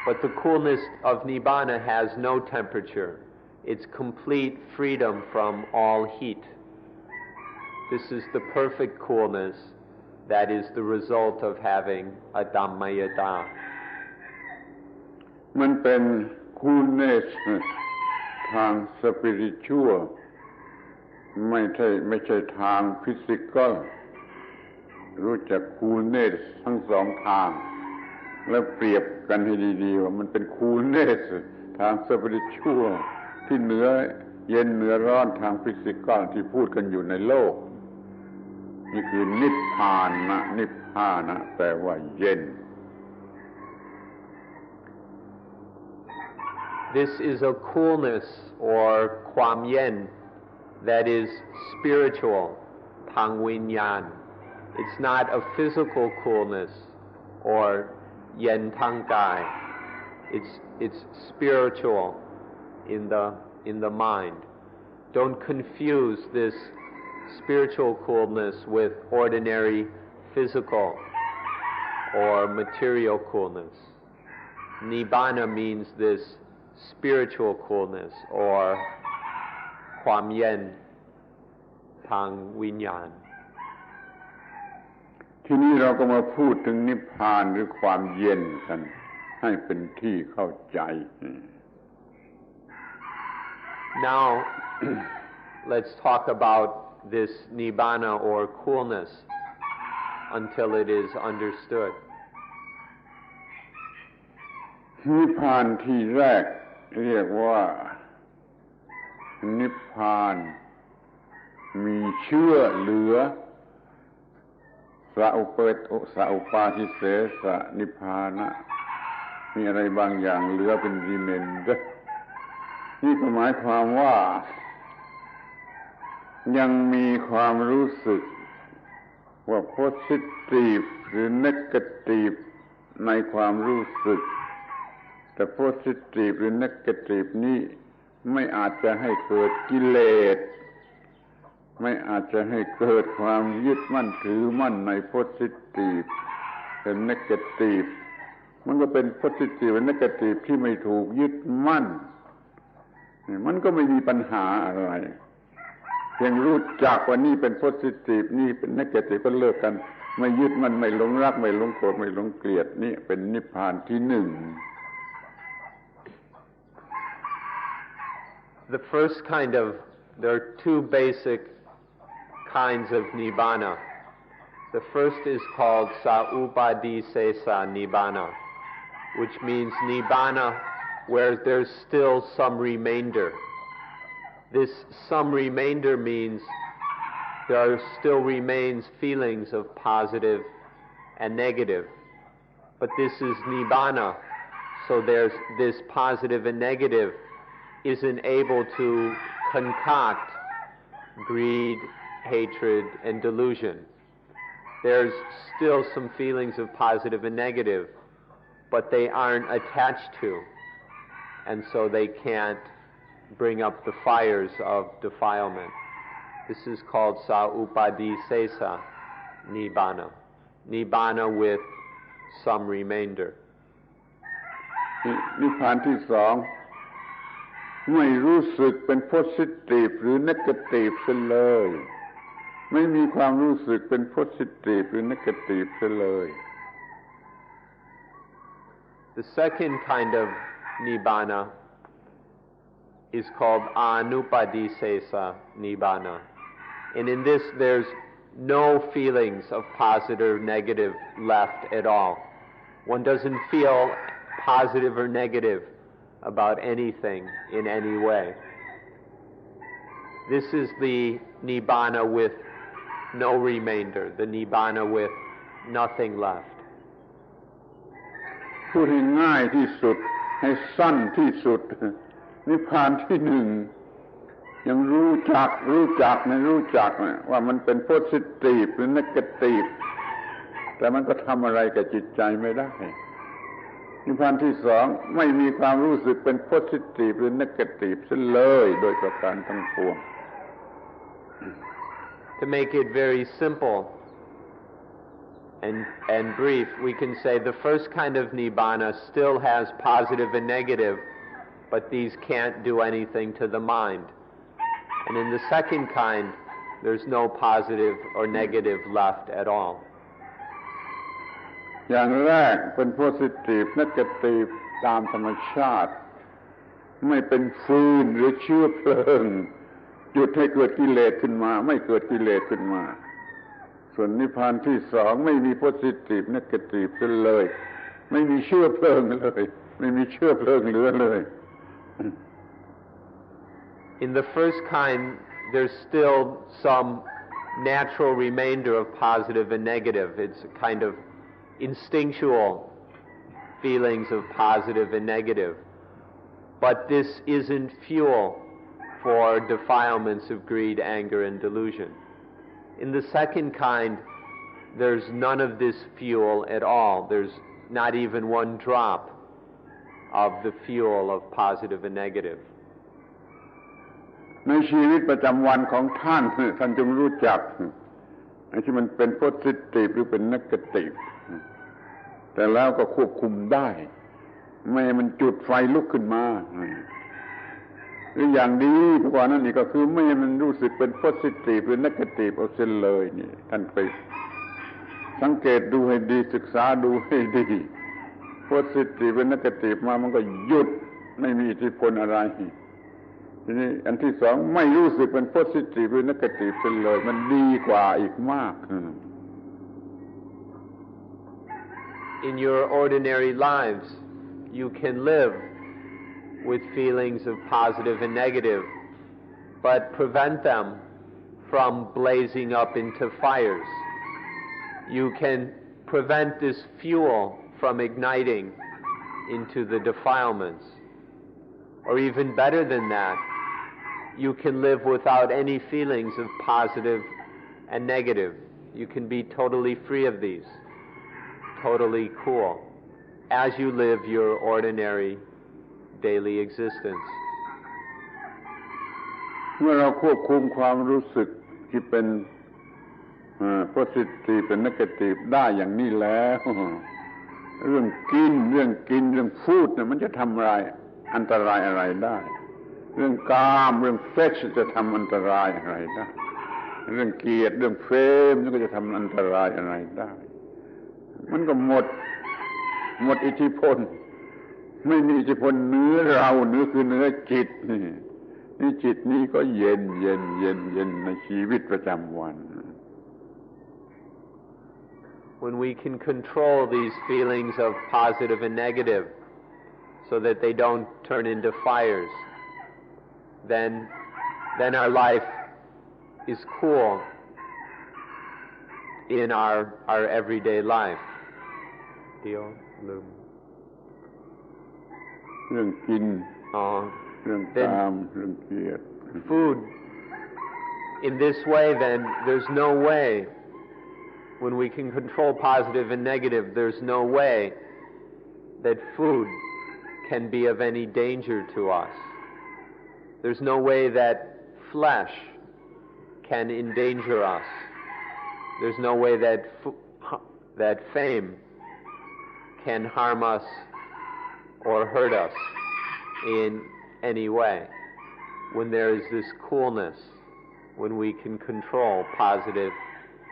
But the coolness of Nibbana has no temperature. It's complete freedom from all heat. This is the perfect coolness that is the result of having a Dhammayata. มันเป็น coolness ทาง spiritual ไม่ใช่ทาง physical รู้จัก coolness ทั้งสองทางแล้วเปรียบกันให้ดีๆว่ามันเป็น coolness ทาง spiritual ที่เหนือเย็นเหนือร้อนทาง physical ที่พูดกันอยู่ในโลกนี่คือนิพพานนะนิพพานะแปลว่าเย็น This is a coolness orความเย็น that is spiritual ทางวิญญาณ It's not a physical coolness or เย็นทางกาย It's spiritual in the mind. Don't confuse this spiritual coolness with ordinary physical or material coolness. Nibbana means this spiritual coolness or ความเย็นทางวิญญาณ ทีนี้เราก็มาพูดถึงนิพพานหรือความเย็นกันให้เป็นที่เข้าใจ Now let's talk about this nibbana or coolness until it is understood. นิพพานที่แรกเรียกว่านิพพานมีเชื่อเหลือ ะอุเปตสะอุปาทิเสสะนิพพานะมีอะไรบางอย่างเหลือเป็นรีเมนเดอร์นี่ก็หมายความว่ายังมีความรู้สึกว่า positive หรือ negative ในความรู้สึกแต่ positive หรือ negative นี้ไม่อาจจะให้เกิดกิเลสไม่อาจจะให้เกิดความยึดมั่นถือมั่นใน positive เป็น negative มันก็เป็น positive และ negative ที่ไม่ถูกยึดมั่นมันก็ไม่มีปัญหาอะไรเพียงรู้จักว่านี่เป็น positive นี่เป็น negative ก็เลิกกันไม่ยึดมั่นไม่หลงรักไม่หลงโกรธไม่หลงเกลียดนี่เป็นนิพพานที่หนึ่ง The first kind of, there are two basic kinds of nibbana. The first is called saupadisesa nibbana, which means nibbana where there's still some remainder. This some remainder means there still remains feelings of positive and negative. But this is nibbana, so there's this positive and negative isn't able to concoct greed, hatred, and delusion. There's still some feelings of positive and negative, but they aren't attached to, and so they can't bring up the fires of defilement. This is called saupadisesa nibbana. Nibbana with some remainder. นิพพานที่สองไม่รู้สึกเป็น positive หรือ negative ซะเลยไม่มีความรู้สึกเป็น positive หรือ negative ซะเลย The second kind of nibbana is called anupadisesa nibbana. And in this there's no feelings of positive or negative left at all. One doesn't feel positive or negative about anything in any way. This is the nibbana with no remainder, the nibbana with nothing left. พูดให้ง่ายที่สุดให้สั้นที่สุดนิพพานที่หนึ่งยังรู้จักว่ามันเป็น positive หรือ negative แต่มันก็ทำอะไรกับจิตใจไม่ได้นิพพานที่สองไม่มีความรู้สึกเป็น positive หรือ negative ซะเลยโดยประการทั้งปวง To make it very simple and brief, we can say the first kind of nibbana still has positive and negative, but these can't do anything to the mind. And in the second kind, there's no positive or negative left at all. อย่างแรกเป็น positive negative ตามธรรมชาติไม่เป็นฟืนหรือเชื้อเพลิงจุดให้เกิดกิเลสขึ้นมาไม่เกิดกิเลสขึ้นมาส่วนนิพพานที่สองไม่มี positive negative เลยไม่มีเชื้อเพลิงเลยไม่มีเชื้อเพลิงเหลือเลย In the first kind, there's still some natural remainder of positive and negative. It's a kind of instinctual feelings of positive and negative. But this isn't fuel for defilements of greed, anger, and delusion. In the second kind, there's none of this fuel at all. There's not even one drop of the fuel of positive and negative. ในชีวิตประจำวันของท่านจงรู้จักไอ้ที่มันเป็น positive หรือเป็น negative แต่แล้วก็ควบคุมได้ไม่ให้มันจุดไฟลุกขึ้นมาหรืออย่างดีกว่านั้นอีกก็คือไม่ให้มันรู้สึกเป็น positive หรือ negative เอาเสียเลยนี่ท่านไปสังเกตดูให้ดีศึกษาดูให้ดี positive หรือ negative มามันก็หยุดไม่มีอิทธิพลอะไรทีนี้อันที่สองไม่รู้สึกเป็น positive หรือ negative เสียเลยมันดีกว่าอีกมาก In your ordinary lives, you can live with feelings of positive and negative, but prevent them from blazing up into fires. you can prevent this fuel from igniting into the defilements. Or even better than that, you can live without any feelings of positive and negative. You can be totally free of these, totally cool, as you live your ordinary daily existence. เมื่อเราควบคุมความรู้สึกที่เป็นpositive เป็น negative ได้อย่างนี้แล้วเรื่องกินเรื่องพูดเนี่ยมันจะทำอะไรอันตรายอะไรได้เรื่องกามเรื่องเซ็กส์จะทำอันตรายอะไรได้เรื่องเกียรติเรื่องเฟมมันก็จะทำอันตรายอะไรได้มันก็หมดอิทธิพลไม่มีอิทธิพลเนื้อเราเนื้อคือเนื้อจิตนี่จิตนี้ก็เย็นในชีวิตประจำวัน When we can control these feelings of positive and negative so that they don't turn into fires, then our life is cool in our everyday life. เรื่องกินเรื่องกามเรื่องเกียรติ Food. In this way, then, there's no way, when we can control positive and negative, there's no way that food can be of any danger to us. There's no way that flesh can endanger us. There's no way that fame can harm us or hurt us in any way. When there is this coolness, when we can control positive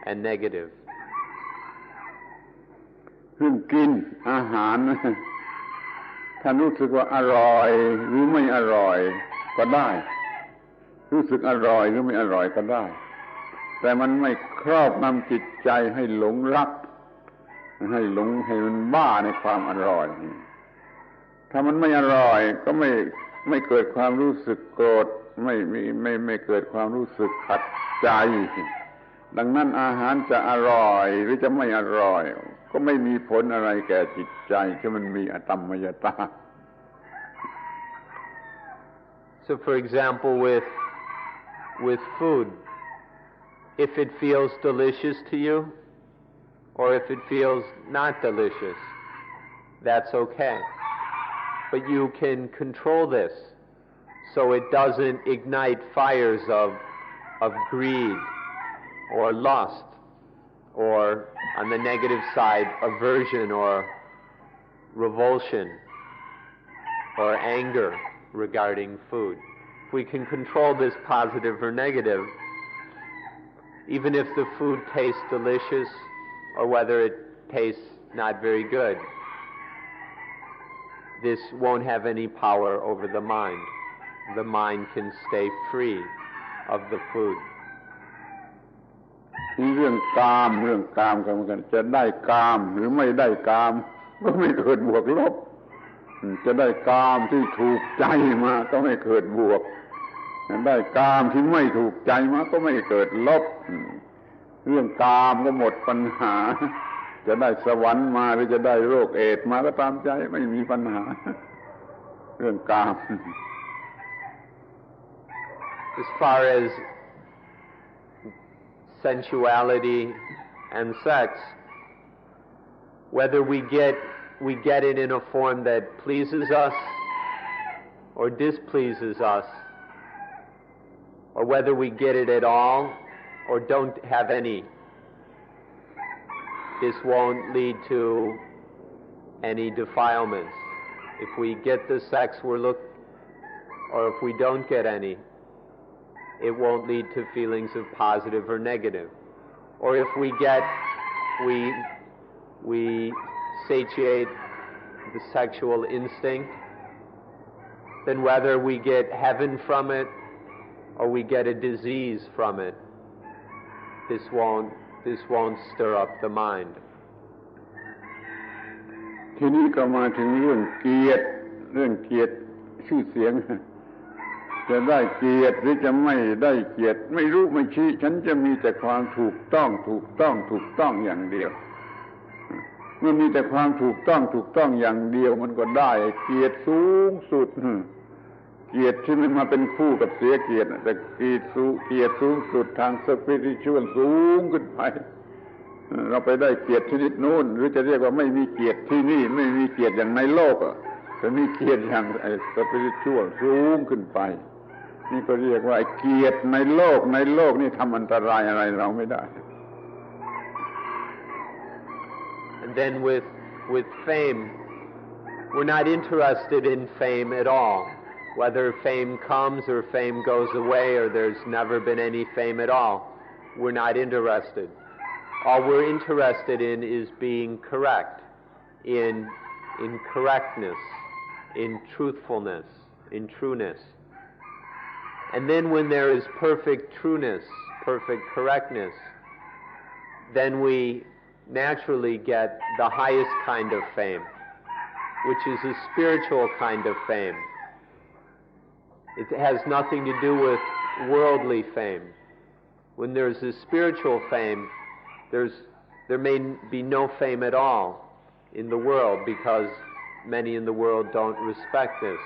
and negative. เรื่องกินอาหารท่านรู้สึกว่าอร่อยหรือไม่อร่อยก็ได้รู้สึกอร่อยหรือไม่อร่อยก็ได้แต่มันไม่ครอบงำจิตใจให้หลงรักให้มันบ้าในความอร่อยถ้ามันไม่อร่อยก็ไม่เกิดความรู้สึกโกรธไม่เกิดความรู้สึกขัดใจดังนั้นอาหารจะอร่อยหรือจะไม่อร่อยก็ไม่มีผลอะไรแก่จิตใจที่มันมีอตัมมยตา So for example with food, if it feels delicious to you or if it feels not delicious, that's okay. But you can control this so it doesn't ignite fires of greed or lust or on the negative side aversion or revulsion or anger regarding food. If we can control this positive or negative, even if the food tastes delicious or whether it tastes not very good, this won't have any power over the mind. The mind can stay free of the food. เรื่องกามกันเหมือนกันจะได้กามหรือไม่ได้กามก็ไม่เกิดบวกลบจะได้กามที่ถูกใจมาก็ไม่เกิดบวกได้กามที่ไม่ถูกใจมาก็ไม่เกิดลบเรื่องกามก็หมดปัญหาจะได้สวรรค์มาหรือจะได้โรคเอดส์มาก็ตามใจไม่มีปัญหาเรื่องกาม As far as sensuality and sex, whether we get it in a form that pleases us or displeases us, or whether we get it at all or don't have any, this won't lead to any defilements. If we get the sex or if we don't get any, it won't lead to feelings of positive or negative. Or if we satiate the sexual instinct, then whether we get heaven from it or we get a disease from it, this won't stir up the mind. ทีนี้ก็มาถึงเรื่องเกียรติชื่อเสียง จะได้เกียรติหรือจะไม่ได้เกียรติไม่รู้ไม่ชี้ฉันจะมีแต่ความถูกต้องอย่างเดียวเมื่อมีแต่ความถูกต้องอย่างเดียวมันก็ได้เกียรติสูงสุดเกียรติที่มันมาเป็นคู่กับเสียเกียรติแต่เกียรติสูงสุดทางสปิริตชัวลสูงขึ้นไปเราไปได้เกียรติชนิดนู้นหรือจะเรียกว่าไม่มีเกียรติที่นี่ไม่มีเกียรติอย่างในโลกจะมีเกียรติอย่างสปิริตชัวลสูงขึ้นไปนี่ก็เรียกว่าเกียรติในโลกนี่ทำอันตรายอะไรเราไม่ได้ And then with fame, we're not interested in fame at all. Whether fame comes or fame goes away or there's never been any fame at all, we're not interested. All we're interested in is being correct, in correctness, in truthfulness, in trueness. And then when there is perfect trueness, perfect correctness, then we naturally get the highest kind of fame, which is a spiritual kind of fame. It has nothing to do with worldly fame. When there's a spiritual fame, there may be no fame at all in the world because many in the world don't respect this.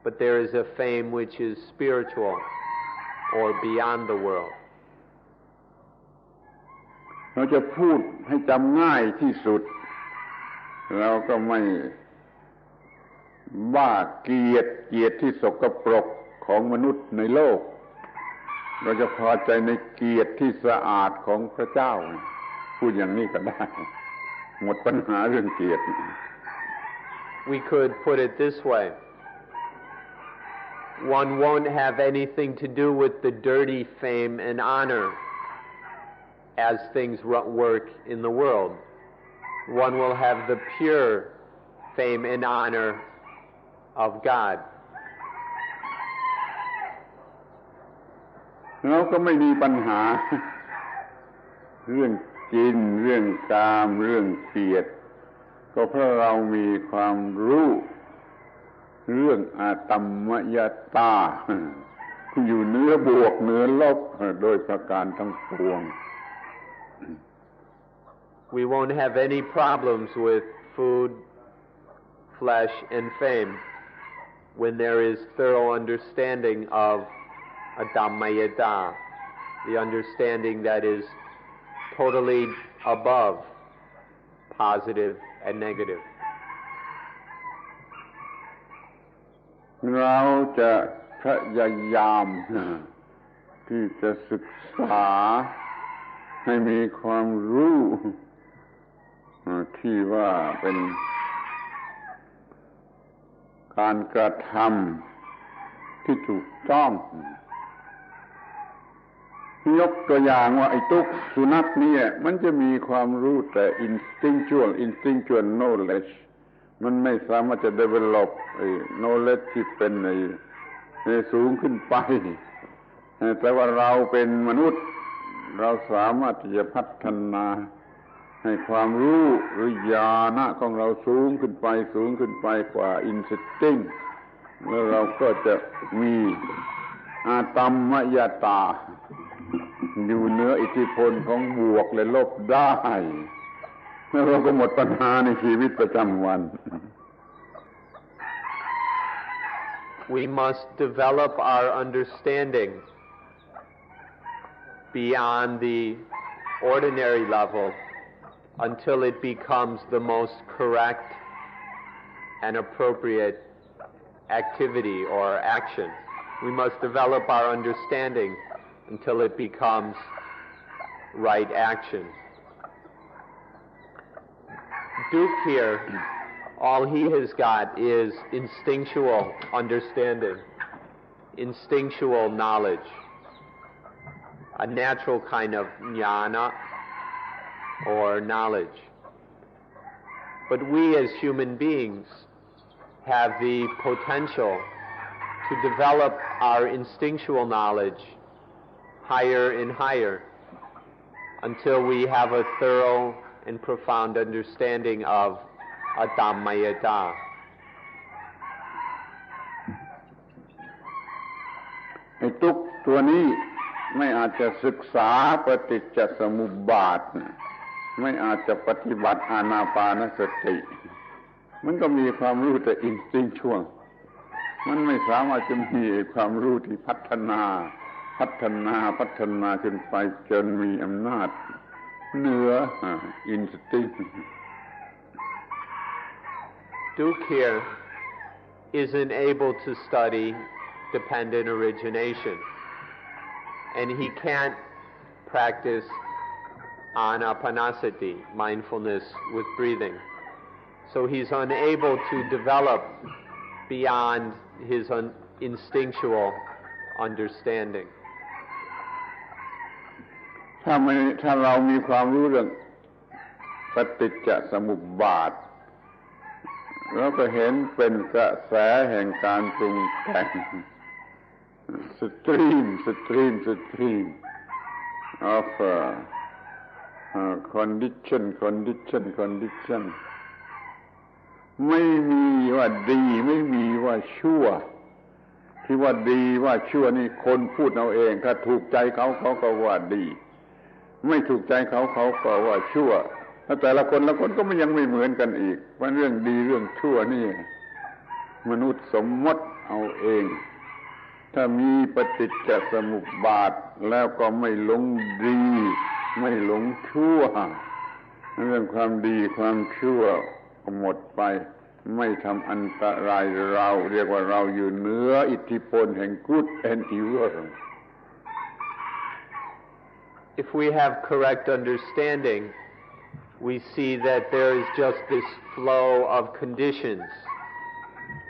But there is a fame which is spiritual or beyond the world. เราจะพูดให้จำง่ายที่สุดเราก็ไม่บ้าเกียรติที่สกปรกของมนุษย์ในโลกเราจะพอใจในเกียรติที่สะอาดของพระเจ้าพูดอย่างนี้ก็ได้หมดปัญหาเรื่องเกียรติ We could put it this way. One won't have anything to do with the dirty fame and honor as things work in the world. One will have the pure fame and honor of God. เราก็ไม่มีปัญหาเรื่องกินเรื่องกามเรื่องเกียรติก็เพราะเรามีความรู้เรื่องอาตมมยตาอยู่เหนือบวกเหนือลบโดยประการทั้งปวง We won't have any problems with food, flesh, and fame when there is thorough understanding of Adammayata, the understanding that is totally above positive and negative. เราจะพยายามที่จะศึกษาให้มีความรู้ที่ว่าเป็นการกระทำที่ถูกต้องยกตัวอย่างว่าไอ้ตุ๊กสุนัขนี่มันจะมีความรู้แต่ instinctual knowledge มันไม่สามารถจะ develop knowledge ที่เป็นสูงขึ้นไปแต่ว่าเราเป็นมนุษย์เราสามารถที่จะพัฒนาให้ความรู้หรือญาณของเราสูงขึ้นไปกว่า instinct แล้วเราก็จะมีอาตมมยตาอยู่เหนืออิทธิพลของบวกและลบได้แล้วเราก็หมดปัญหาในชีวิตประจำวัน We must develop our understanding beyond the ordinary level until it becomes the most correct and appropriate activity or action. We must develop our understanding until it becomes right action. Duke here, all he has got is instinctual understanding, instinctual knowledge, a natural kind of jnana or knowledge. But we as human beings have the potential to develop our instinctual knowledge higher and higher until we have a thorough and profound understanding of Adammayata. ตัวนี้ไม่อาจจะศึกษาปฏิจจสมุปบาทไม่อาจจะปฏิบัติอานาปานสติมันก็มีความรู้แต่อินทรีย์ช่วงมันไม่สามารถจะมีความรู้ที่พัฒนาขึ้นไปจนมีอำนาจเหนืออินทรีย์ Duke here isn't able to study dependent origination, and he can't practice anapanasati, mindfulness with breathing. So he's unable to develop beyond his instinctual understanding. ถ้าเรามีความรู้เรื่องปฏิจจสมุปบาทเราก็เห็นเป็นกระแสแห่งการปรุงแต่ง stream of condition ไม่มีว่าดีไม่มีว่าชั่วที่ว่าดีว่าชั่วนี่คนพูดเอาเองถ้าถูกใจเขาก็ว่าดีไม่ถูกใจเขาก็ว่าชั่วแต่ละคนก็ยังไม่เหมือนกันอีกว่าเรื่องดีเรื่องชั่วนี่มนุษย์สมมติเอาเองถ้ามีปฏิจจสมุปบาทแล้วก็ไม่หลงดีไม่หลงชั่วเรื่องความดีความชั่วก็หมดไปไม่ทำอันตรายเราเรียกว่าเราอยู่เหนืออิทธิพลแห่ง good and evil. If we have correct understanding, we see that there is just this flow of conditions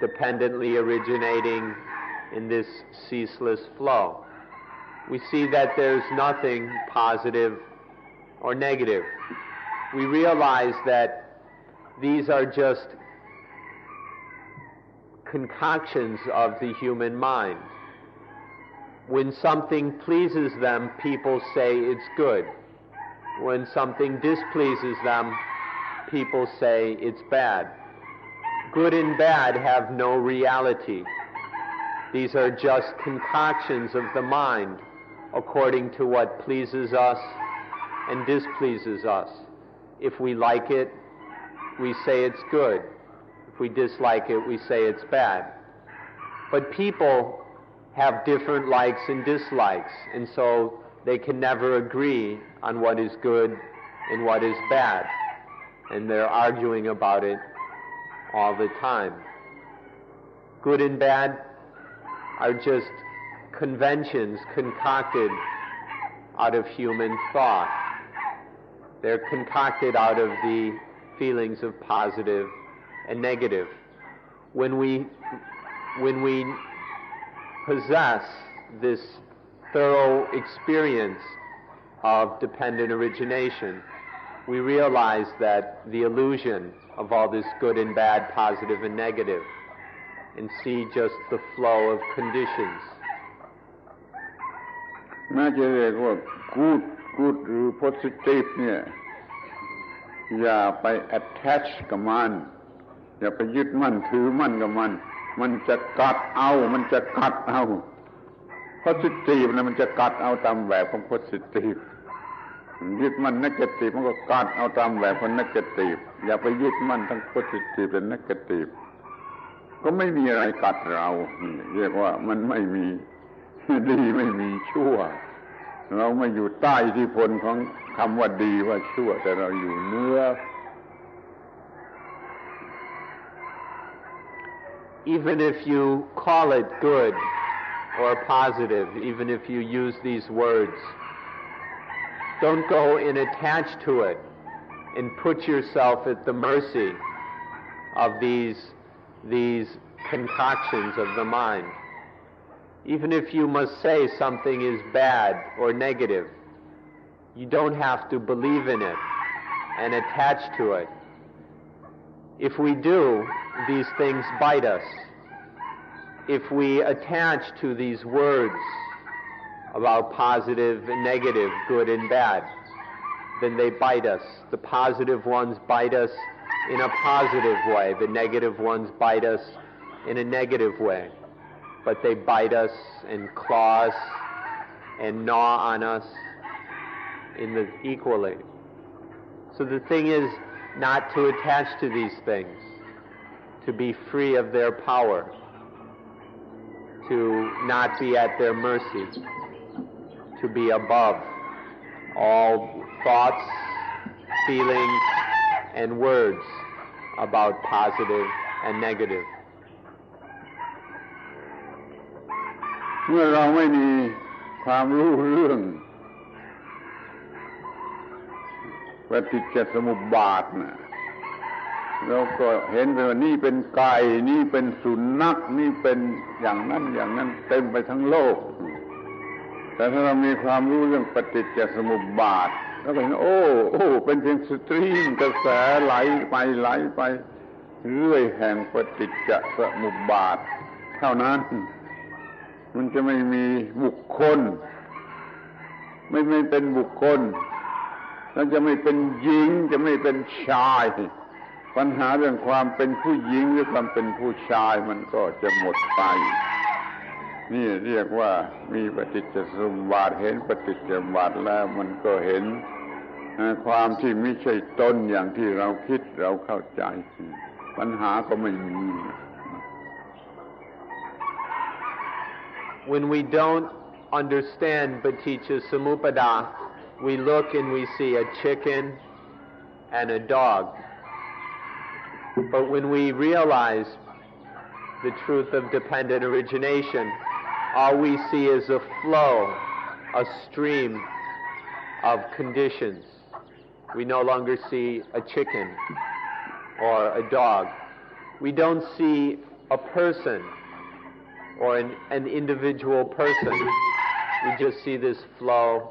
dependently originating in this ceaseless flow. We see that there's nothing positive or negative. We realize that these are just concoctions of the human mind. When something pleases them, people say it's good. When something displeases them, people say it's bad. Good and bad have no reality. These are just concoctions of the mind according to what pleases us and displeases us. If we like it, we say it's good. If we dislike it, we say it's bad. But people have different likes and dislikes, and so they can never agree on what is good and what is bad, and they're arguing about it all the time. Good and bad are just conventions concocted out of human thought. They're concocted out of the feelings of positive and negative. When we possess this thorough experience of dependent origination, we realize that the illusion of all this good and bad, positive and negative, and see just the flow of conditions. น่าจะเรียกว่า good หรือ positive เนี่ยอย่าไป attach กับมันอย่าไปยึดมั่นถือมั่นกับมันจะกัดเอาpositive นะมันจะกัดเอาตามแบบของ positive ยึดมั่น negative มันก็กัดเอาตามแบบของ negative อย่าไปยึดมั่นทั้ง positive และ negative ก็ไม่มีอะไรกัดเราเรียกว่ามันไม่มีดีไม่มีชั่วเราไม่อยู่ใต้อิทธิพลของคำว่าดีว่าชั่วแต่เราอยู่เหนือ Even if you call it good or positive, even if you use these words, don't go and attach to it and put yourself at the mercy of these concoctions of the mind. Even if you must say something is bad or negative, you don't have to believe in it and attach to it. If we do, these things bite us. If we attach to these words about positive and negative, good and bad, then they bite us. The positive ones bite us in a positive way. The negative ones bite us in a negative way. But they bite us and claw us and gnaw on us equally. So the thing is not to attach to these things, to be free of their power, to not be at their mercy, to be above all thoughts, feelings, and words about positive and negative. เมื่อเราไม่มีความรู้เรื่องปฏิจจสมุปบาทนะเราก็เห็นไปว่านี่เป็นไก่นี่เป็นสุนัขนี่เป็นอย่างนั้นอย่างนั้นเต็มไปทั้งโลกแต่ถ้าเรามีความรู้เรื่องปฏิจจสมุปบาทแล้วก็เห็นโอ้เป็นเพียงสตรีมกระแสไหลไปเรื่อยแห่งปฏิจจสมุปบาทเท่านั้นมันจะไม่มีบุคคลไม่เป็นบุคคลแล้วจะไม่เป็นหญิงจะไม่เป็นชายปัญหาเรื่องความเป็นผู้หญิงหรือความเป็นผู้ชายมันก็จะหมดไปนี่เรียกว่ามีปฏิจจสมุปบาทเห็นปฏิจจสมุปบาทแล้วมันก็เห็นความที่ไม่ใช่ตนอย่างที่เราคิดเราเข้าใจปัญหาก็ไม่มี When we don't understand paticca samuppada, we look and we see a chicken and a dog. But when we realize the truth of dependent origination, all we see is a flow, a stream of conditions. We no longer see a chicken or a dog. We don't see a person or an individual person. We just see this flow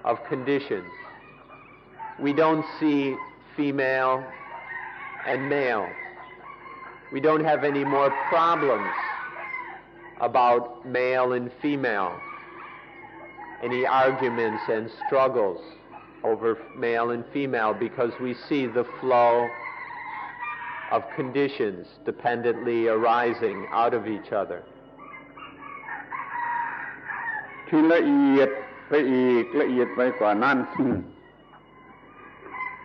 of conditions. We don't see female and male. We don't have any more problems about male and female, any arguments and struggles over male and female, because we see the flow of conditions dependently arising out of each other. ที่ละเอียดไปอีกละเอียดไปกว่านั้น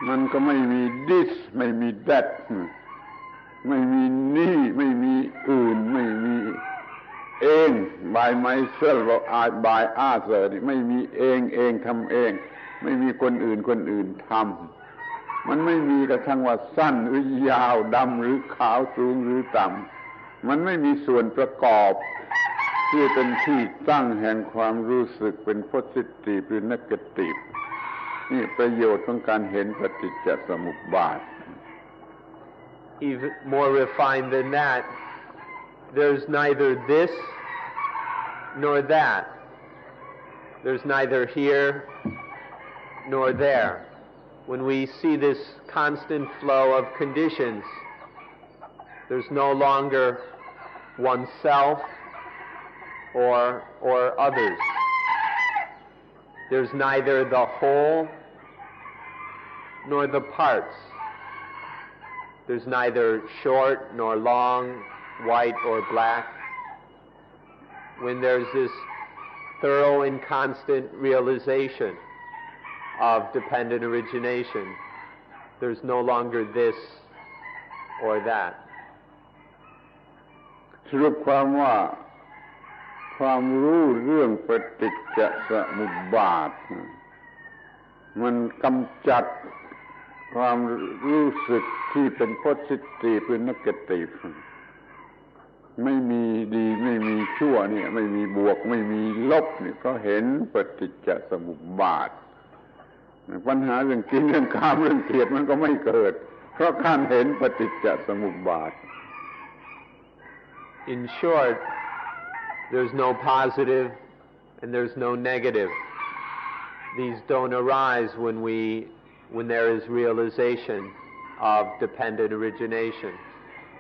มันก็ไม่มี this ไม่มี that ไม่มีนี่ไม่มีอื่นไม่มีเอง by myself or by other นี่ไม่มีเองทำเองไม่มีคนอื่นทำมันไม่มีกระทั่งว่าสั้นหรือยาวดำหรือขาวสูงหรือต่ำมันไม่มีส่วนประกอบที่เป็นที่ตั้งแห่งความรู้สึกเป็น positive หรือ negative นี่ประโยชน์ของการเห็นปฏิจจสมุปบาท Even more refined than that, there's neither this nor that. There's neither here nor there. When we see this constant flow of conditions, there's no longer oneself or others. There's neither the whole nor the parts. There's neither short nor long, white or black. When there's this thorough and constant realization of dependent origination, there's no longer this or that. สรุปความว่าความรู้เรื่องปฏิจจสมุปบาทมันกำจัดความรู้สึกที่เป็น positive หรือ negative ไม่มีดีไม่มีชั่วเนี่ยไม่มีบวกไม่มีลบนี่เพราะเห็นปฏิจจสมุปบาทปัญหาเรื่องกินเรื่องข้ามเรื่องเกลียดมันก็ไม่เกิดเพราะการเห็นปฏิจจสมุปบาท In short, there's no positive and there's no negative. These don't arise when there is realization of dependent origination.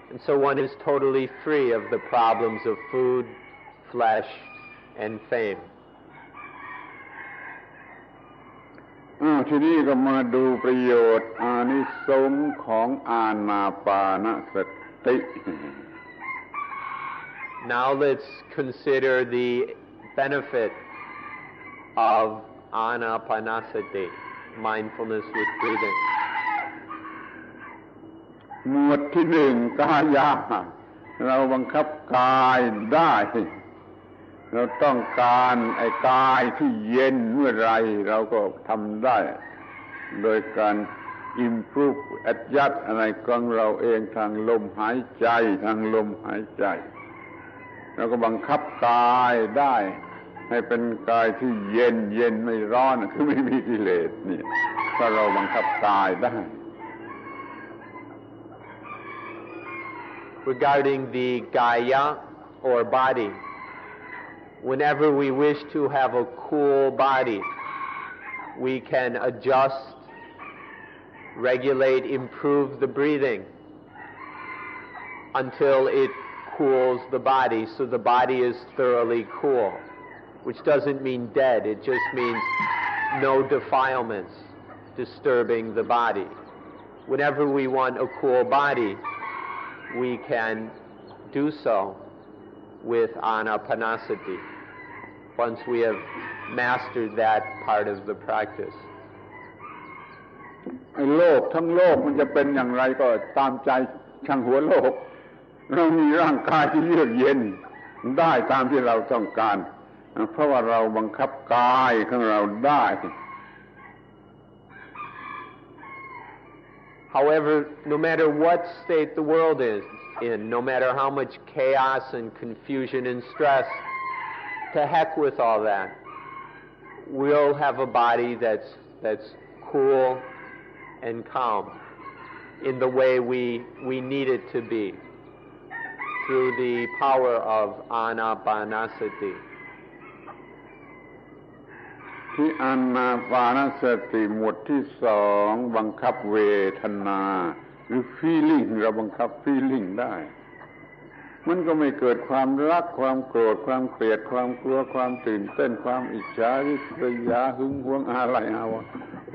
And so one is totally free of the problems of food, flesh, and fame. ทีนี้ก็มาดูประโยชน์อานิสงส์ของอานาปานสติ Now let's consider the benefit of anapanasati, mindfulness with breathing. หมวดที่หนึ่งกายะเราบังคับกายได้เราต้องการไอ้กายที่เย็นเมื่อไรเราก็ทำได้โดยการ improve adjust อะไรของเราเองทางลมหายใจเราก็บังคับกายได้ให้เป็นกายที่เย็นไม่ร้อนคือไม่มีกิเลสนี่เพราะเราบังคับกายได้ Regarding the kaya or body, whenever we wish to have a cool body, we can adjust, regulate, improve the breathing until it cools the body, so the body is thoroughly cool, which doesn't mean dead, it just means no defilements disturbing the body. Whenever we want a cool body, we can do so with anapanasati once we have mastered that part of the practice. โลกทั้งโลกมันจะเป็นอย่างไรก็ตามใจช่างหัวโลกเรามีร่างกายที่เยือกเย็นได้ตามที่เราต้องการเพราะว่าเราบังคับกายของเราได้ However, no matter what state the world is in, no matter how much chaos and confusion and stress, to heck with all that. We'll have a body that's cool and calm in the way we need it to be through the power of anapanasati. ที่อานาปานสติหมวดที่สองบังคับเวทนาหรือ feeling เราบังคับ feeling ได้มันก็ไม่เกิดความรักความโกรธความเกลียดความกลัวความตื่นเต้นความอิจฉาริษยาหึงหวงอะไร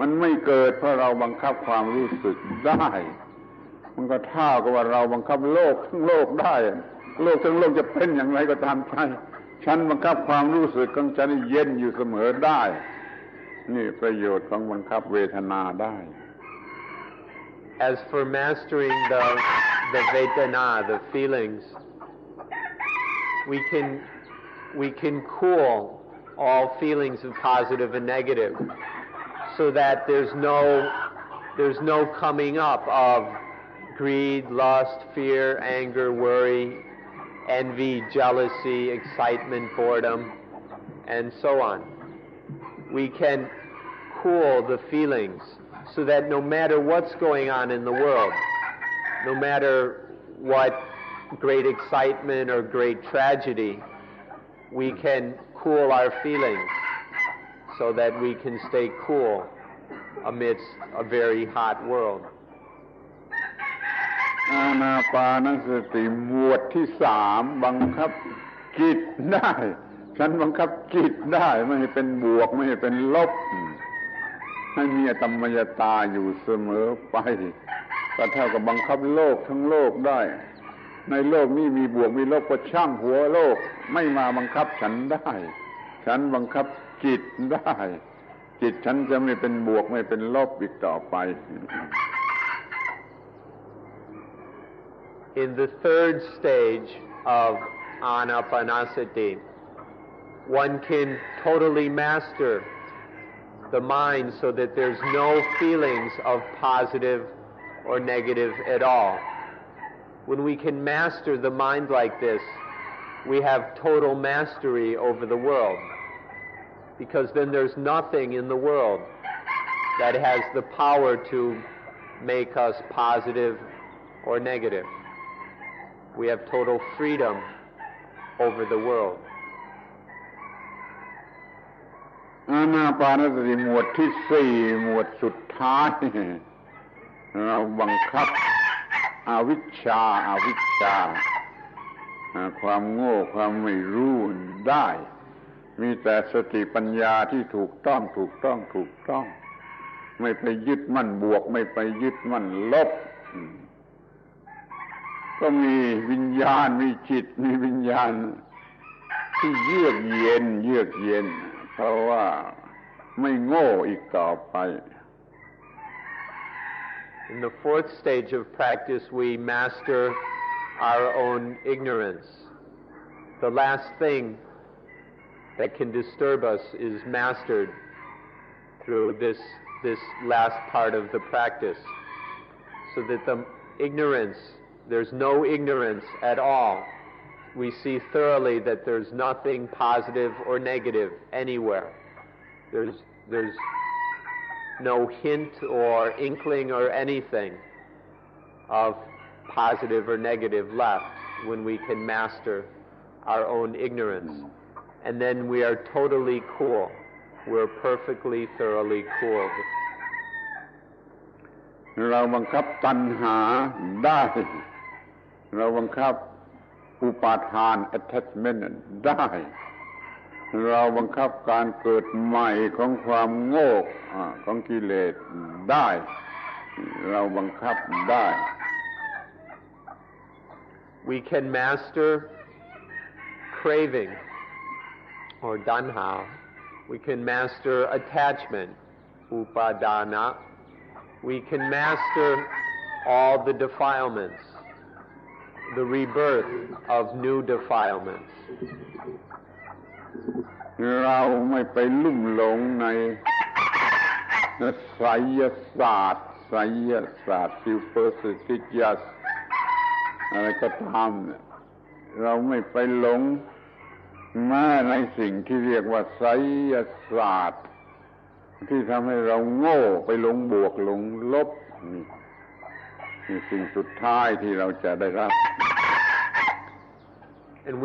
มันไม่เกิดเพราะเราบังคับความรู้สึกได้มันก็เท่ากับว่าเราบังคับโลกทั้งโลกได้โลกทั้งโลกจะเป็นอย่างไรก็ตามใจฉันบังคับความรู้สึกของฉันให้เย็นอยู่เสมอได้นี่ประโยชน์ของบังคับเวทนาได้ As for mastering the vedana, the feelings, we can cool all feelings of positive and negative so that there's no coming up of greed, lust, fear, anger, worry, envy, jealousy, excitement, boredom, and so on. We can cool the feelings so that no matter what's going on in the world, no matter what great excitement or great tragedy, we can cool our feelings so that we can stay cool amidst a very hot world. อานาปานสติหมวดที่สามบังคับจิตได้ฉันบังคับจิตได้ไม่ให้เป็นบวกไม่ให้เป็นลบให้มีธรรมยตาอยู่เสมอไปก็เท่ากับบังคับโลกทั้งโลกได้ในโลกนี้มีบวกมีลบก็ช่างหัวโลกไม่มาบังคับฉันได้ฉันบังคับจิตได้จิตฉันจะไม่เป็นบวกไม่เป็นลบอีกต่อไป In the third stage of anapanasati, one can totally master the mind so that there's no feelings of positive or negative at all. When we can master the mind like this, we have total mastery over the world, because then there's nothing in the world that has the power to make us positive or negative. We have total freedom over the world. อานาปานสติหมวดที่สี่หมวดสุดท้ายเราบังคับอวิชชาความโง่ความไม่รู้ได้มีแต่สติปัญญาที่ถูกต้องไม่ไปยึดมั่นบวกไม่ไปยึดมั่นลบก็มีวิญญาณมีจิตมีวิญญาณที่เยือกเย็น เพราะว่าไม่โง่อีกต่อไป In the fourth stage of practice, we master our own ignorance. The last thing that can disturb us is mastered through this last part of the practice, so that the ignorance, there's no ignorance at all. We see thoroughly that there's nothing positive or negative anywhere. There's no hint or inkling or anything of positive or negative left when we can master our own ignorance. And then we are totally cool. We're perfectly, thoroughly cool. เราบังคับตัณหาได้เราบังคับอุปาทาน attachment ได้เราบังคับการเกิดใหม่ของความโง่ของกิเลสได้เราบังคับได้ We can master craving or danha. We can master attachment, upadana. We can master all the defilements, the rebirth of new defilements. เราไม่ไปลุ่มหลงในไสยศาสตร์superstitious อะไรก็ตามเราไม่ไปหลงแม้ในสิ่งที่เรียกว่าไสยศาสตร์ที่ทำให้เราโง่ไปหลงบวกหลงลบนี่สิ่งสุดท้ายที่เราจะได้รับ And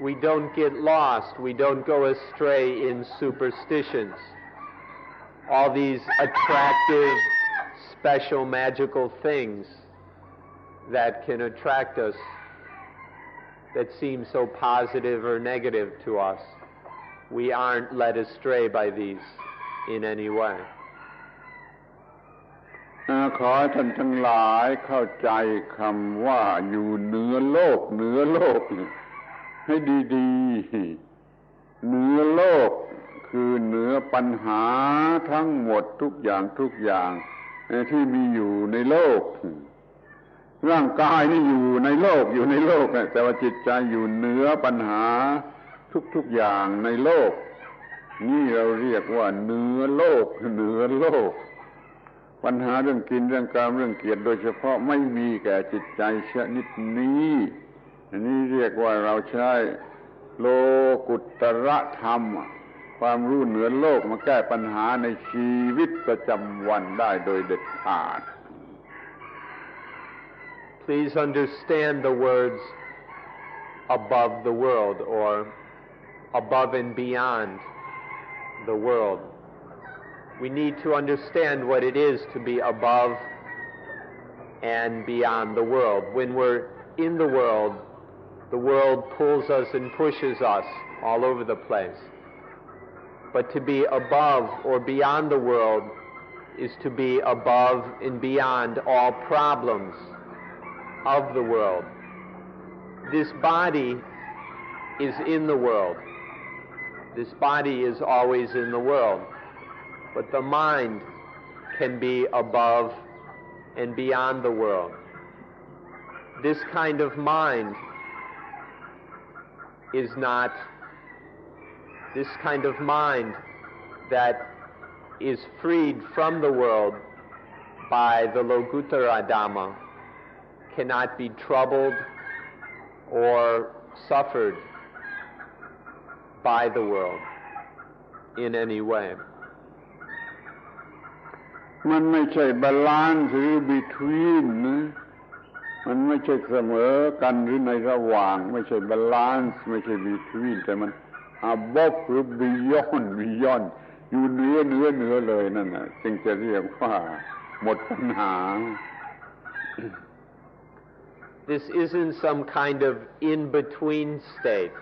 we don't get lost, we don't go astray in superstitions. All these attractive, special, magical things that can attract us, that seem so positive or negative to us, we aren't led astray by these in any way. ขอท่านทั้งหลายเข้าใจคำว่าอยู่เหนือโลกให้ดีๆเหนือโลกคือเหนือปัญหาทั้งหมดทุกอย่างที่มีอยู่ในโลกร่างกายนี่อยู่ในโลกแต่ว่าจิตใจอยู่เหนือปัญหาทุกอย่างในโลกนี่เราเรียกว่าเหนือโลกปัญหาเรื่องกินเรื่องกามเรื่องเกียรติโดยเฉพาะไม่มีแก่จิตใจชนิดนี้อันนี้เรียกว่าเราใช้โลกุตระธรรมความรู้เหนือโลกมาแก้ปัญหาในชีวิตประจำวันได้โดยเด็ดขาด Please understand the words above the world or above and beyond the world. We need to understand what it is to be above and beyond the world. When we're in the world pulls us and pushes us all over the place. But to be above or beyond the world is to be above and beyond all problems of the world. This body is in the world. This body is always in the world. But the mind can be above and beyond the world. This kind of mind is not this kind of mind that is freed from the world by the Lokuttara Dhamma cannot be troubled or suffered by the world in any way. มันไม่ใช่บาลานซ์หรือ between นะมันไม่ใช่เสมอกันหรือในระหว่างไม่ใช่บาลานซ์ไม่ใช่ between แต่มัน above หรือ beyond อยู่เหนือเลยนั่นน่ะจึงจะเรียกว่าหมดปัญหา This isn't some kind of in-between state.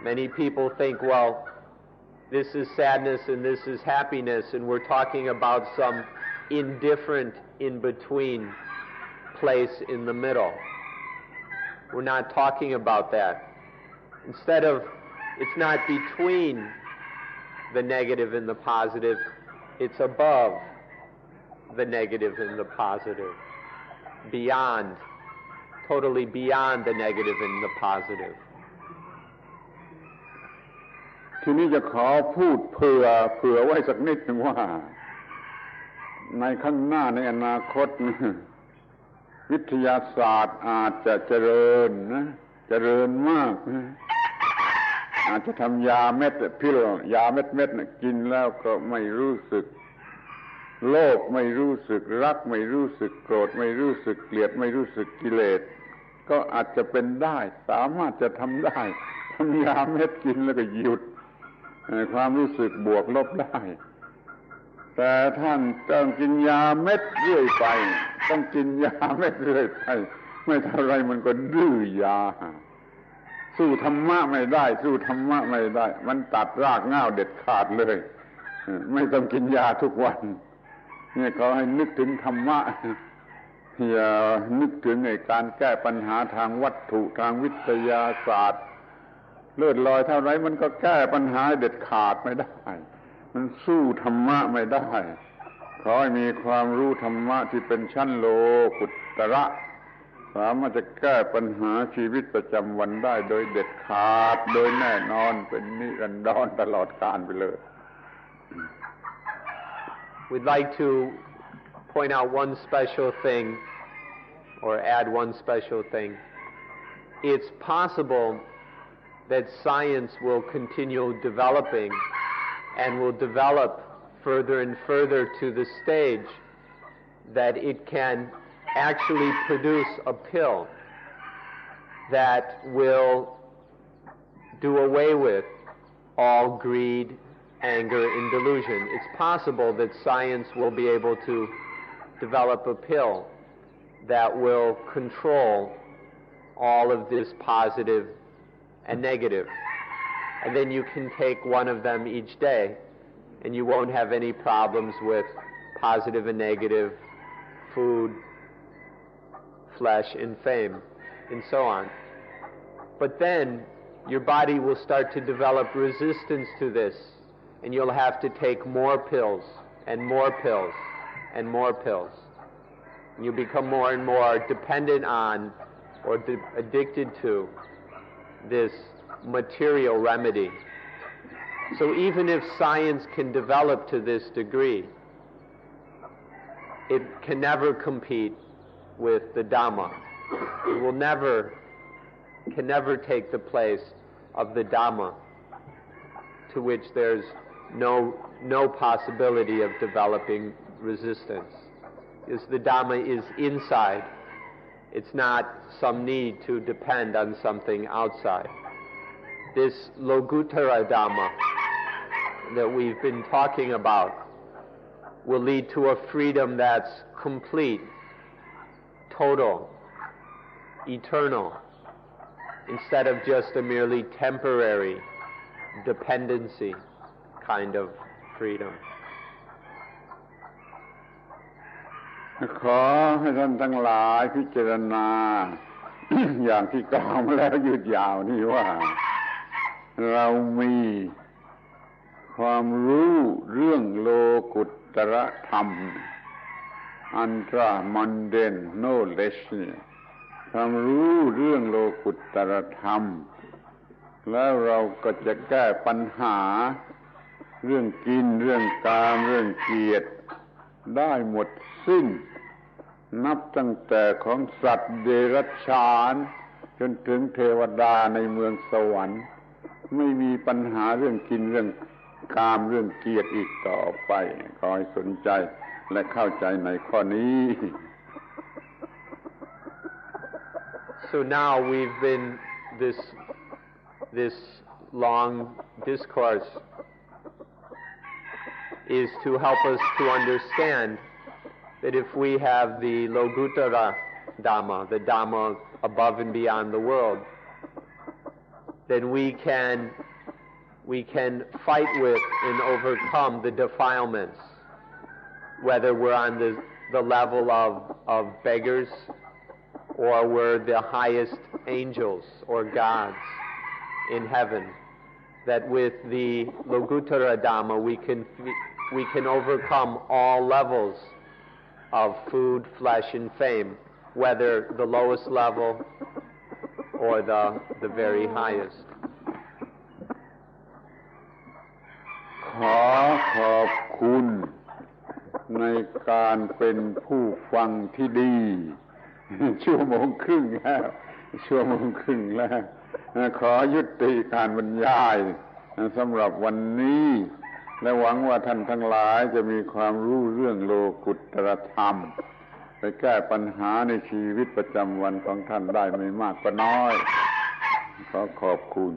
Many people think, well, this is sadness and this is happiness, and we're talking about some indifferent in-between place in the middle. We're not talking about that. Instead of It's not between the negative and the positive. It's above the negative and the positive. Beyond, totally beyond the negative and the positive. ทีนี้จะขอพูดเผื่อไว้สักนิดหนึ่งว่าในข้างหน้าในอนาคตวิทยาศาสตร์อาจจะเจริญนะเจริญมากนะอาจจะทำยาเม็ดพิลยาเม็ดกินแล้วก็ไม่รู้สึกโลภไม่รู้สึกรักไม่รู้สึกโกรธไม่รู้สึกเกลียดไม่รู้สึกกิเลสก็อาจจะเป็นได้สามารถจะทำได้ทำยาเม็ดกินแล้วก็หยุดความรู้สึกบวกลบได้แต่ท่านต้องกินยาเม็ดเรื่อยไปต้องกินยาเม็ดเรื่อยไปไม่เท่าไรมันก็ดื้อยาสู้ธรรมะไม่ได้สู้ธรรมะไม่ได้มันตัดรากเหง้าเด็ดขาดเลยไม่ต้องกินยาทุกวันเนี่ยเขาให้นึกถึงธรรมะอย่านึกถึงการแก้ปัญหาทางวัตถุทางวิทยาศาสตร์เลื่อนลอยเท่าไรมันก็แก้ปัญหาเด็ดขาดไม่ได้มันสู้ธรรมะไม่ได้ขอให้มีความรู้ธรรมะที่เป็นชั้นโลกุตระสามารถจะแก้ปัญหาชีวิตประจำวันได้โดยเด็ดขาดโดยแน่นอนเป็นนิรันดรตลอดกาลไปเลย We'd like to point out one special thing or add one special thing. It's possible that science will continue developing and will develop further and further to the stage that it can actually produce a pill that will do away with all greed, anger, and delusion. It's possible that science will be able to develop a pill that will control all of this positive and negative. And then you can take one of them each day, and you won't have any problems with positive and negative, food, flesh, and fame, and so on. But then your body will start to develop resistance to this, and you'll have to take more pills, and more pills, and more pills. And you become more and more dependent on or addicted to this material remedy. So even if science can develop to this degree, it can never compete with the Dhamma. It will can never take the place of the Dhamma, to which there's no possibility of developing resistance. Because the Dhamma is inside. It's not some need to depend on something outside. This Lokuttara Dhamma that we've been talking about will lead to a freedom that's complete, total, eternal, instead of just a merely temporary dependency kind of freedom. ขอให้ท่านทั้งหลายพิจารณา อย่างที่กล่าวมาแล้วยืดยาวนี่ว่าเรามีความรู้เรื่องโลกุตรธรรม Ultra Mundane Knowledge ความรู้เรื่องโลกุตรธรรมแล้วเราก็จะแก้ปัญหาเรื่องกินเรื่องกามเรื่องเกียรติได้หมดสิ้นนับตั้งแต่ของสัตว์เดรัจฉานจนถึงเทวดาในเมืองสวรรค์ไม่มีปัญหาเรื่องกินเรื่องกามเรื่องเกียรติอีกต่อไปขอให้สนใจและเข้าใจในข้อนี้ So now we've been this long discourse is to help us to understand that if we have the Lokuttara Dhamma, the Dhamma above and beyond the world, then we can fight with and overcome the defilements, whether we're on the level of beggars or we're the highest angels or gods in heaven. that with the Lokuttara Dhamma we can overcome all levels of food, flesh, and fame, whether the lowest level or the very highest. ขอขอบคุณในการเป็นผู้ฟังที่ดีชั่วโมงครึ่งแล้วขอยุติการบรรยายสำหรับวันนี้และหวังว่าท่านทั้งหลายจะมีความรู้เรื่องโลกุตตรธรรมไปแก้ปัญหาในชีวิตประจำวันของท่านได้ไม่มากก็น้อยขอบคุณ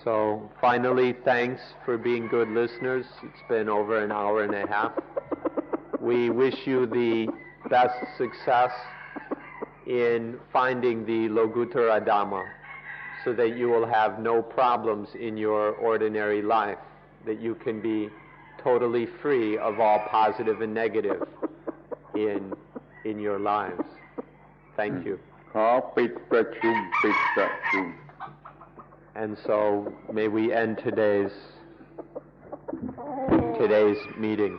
So finally, thanks for being good listeners. It's been over an hour and a half. We wish you the best success in finding the Lokuttara Dhamma so that you will have no problems in your ordinary life, that you can be totally free of all positive and negative in your lives. Thank you. ขอปิดประชุม And so may we end today's meeting.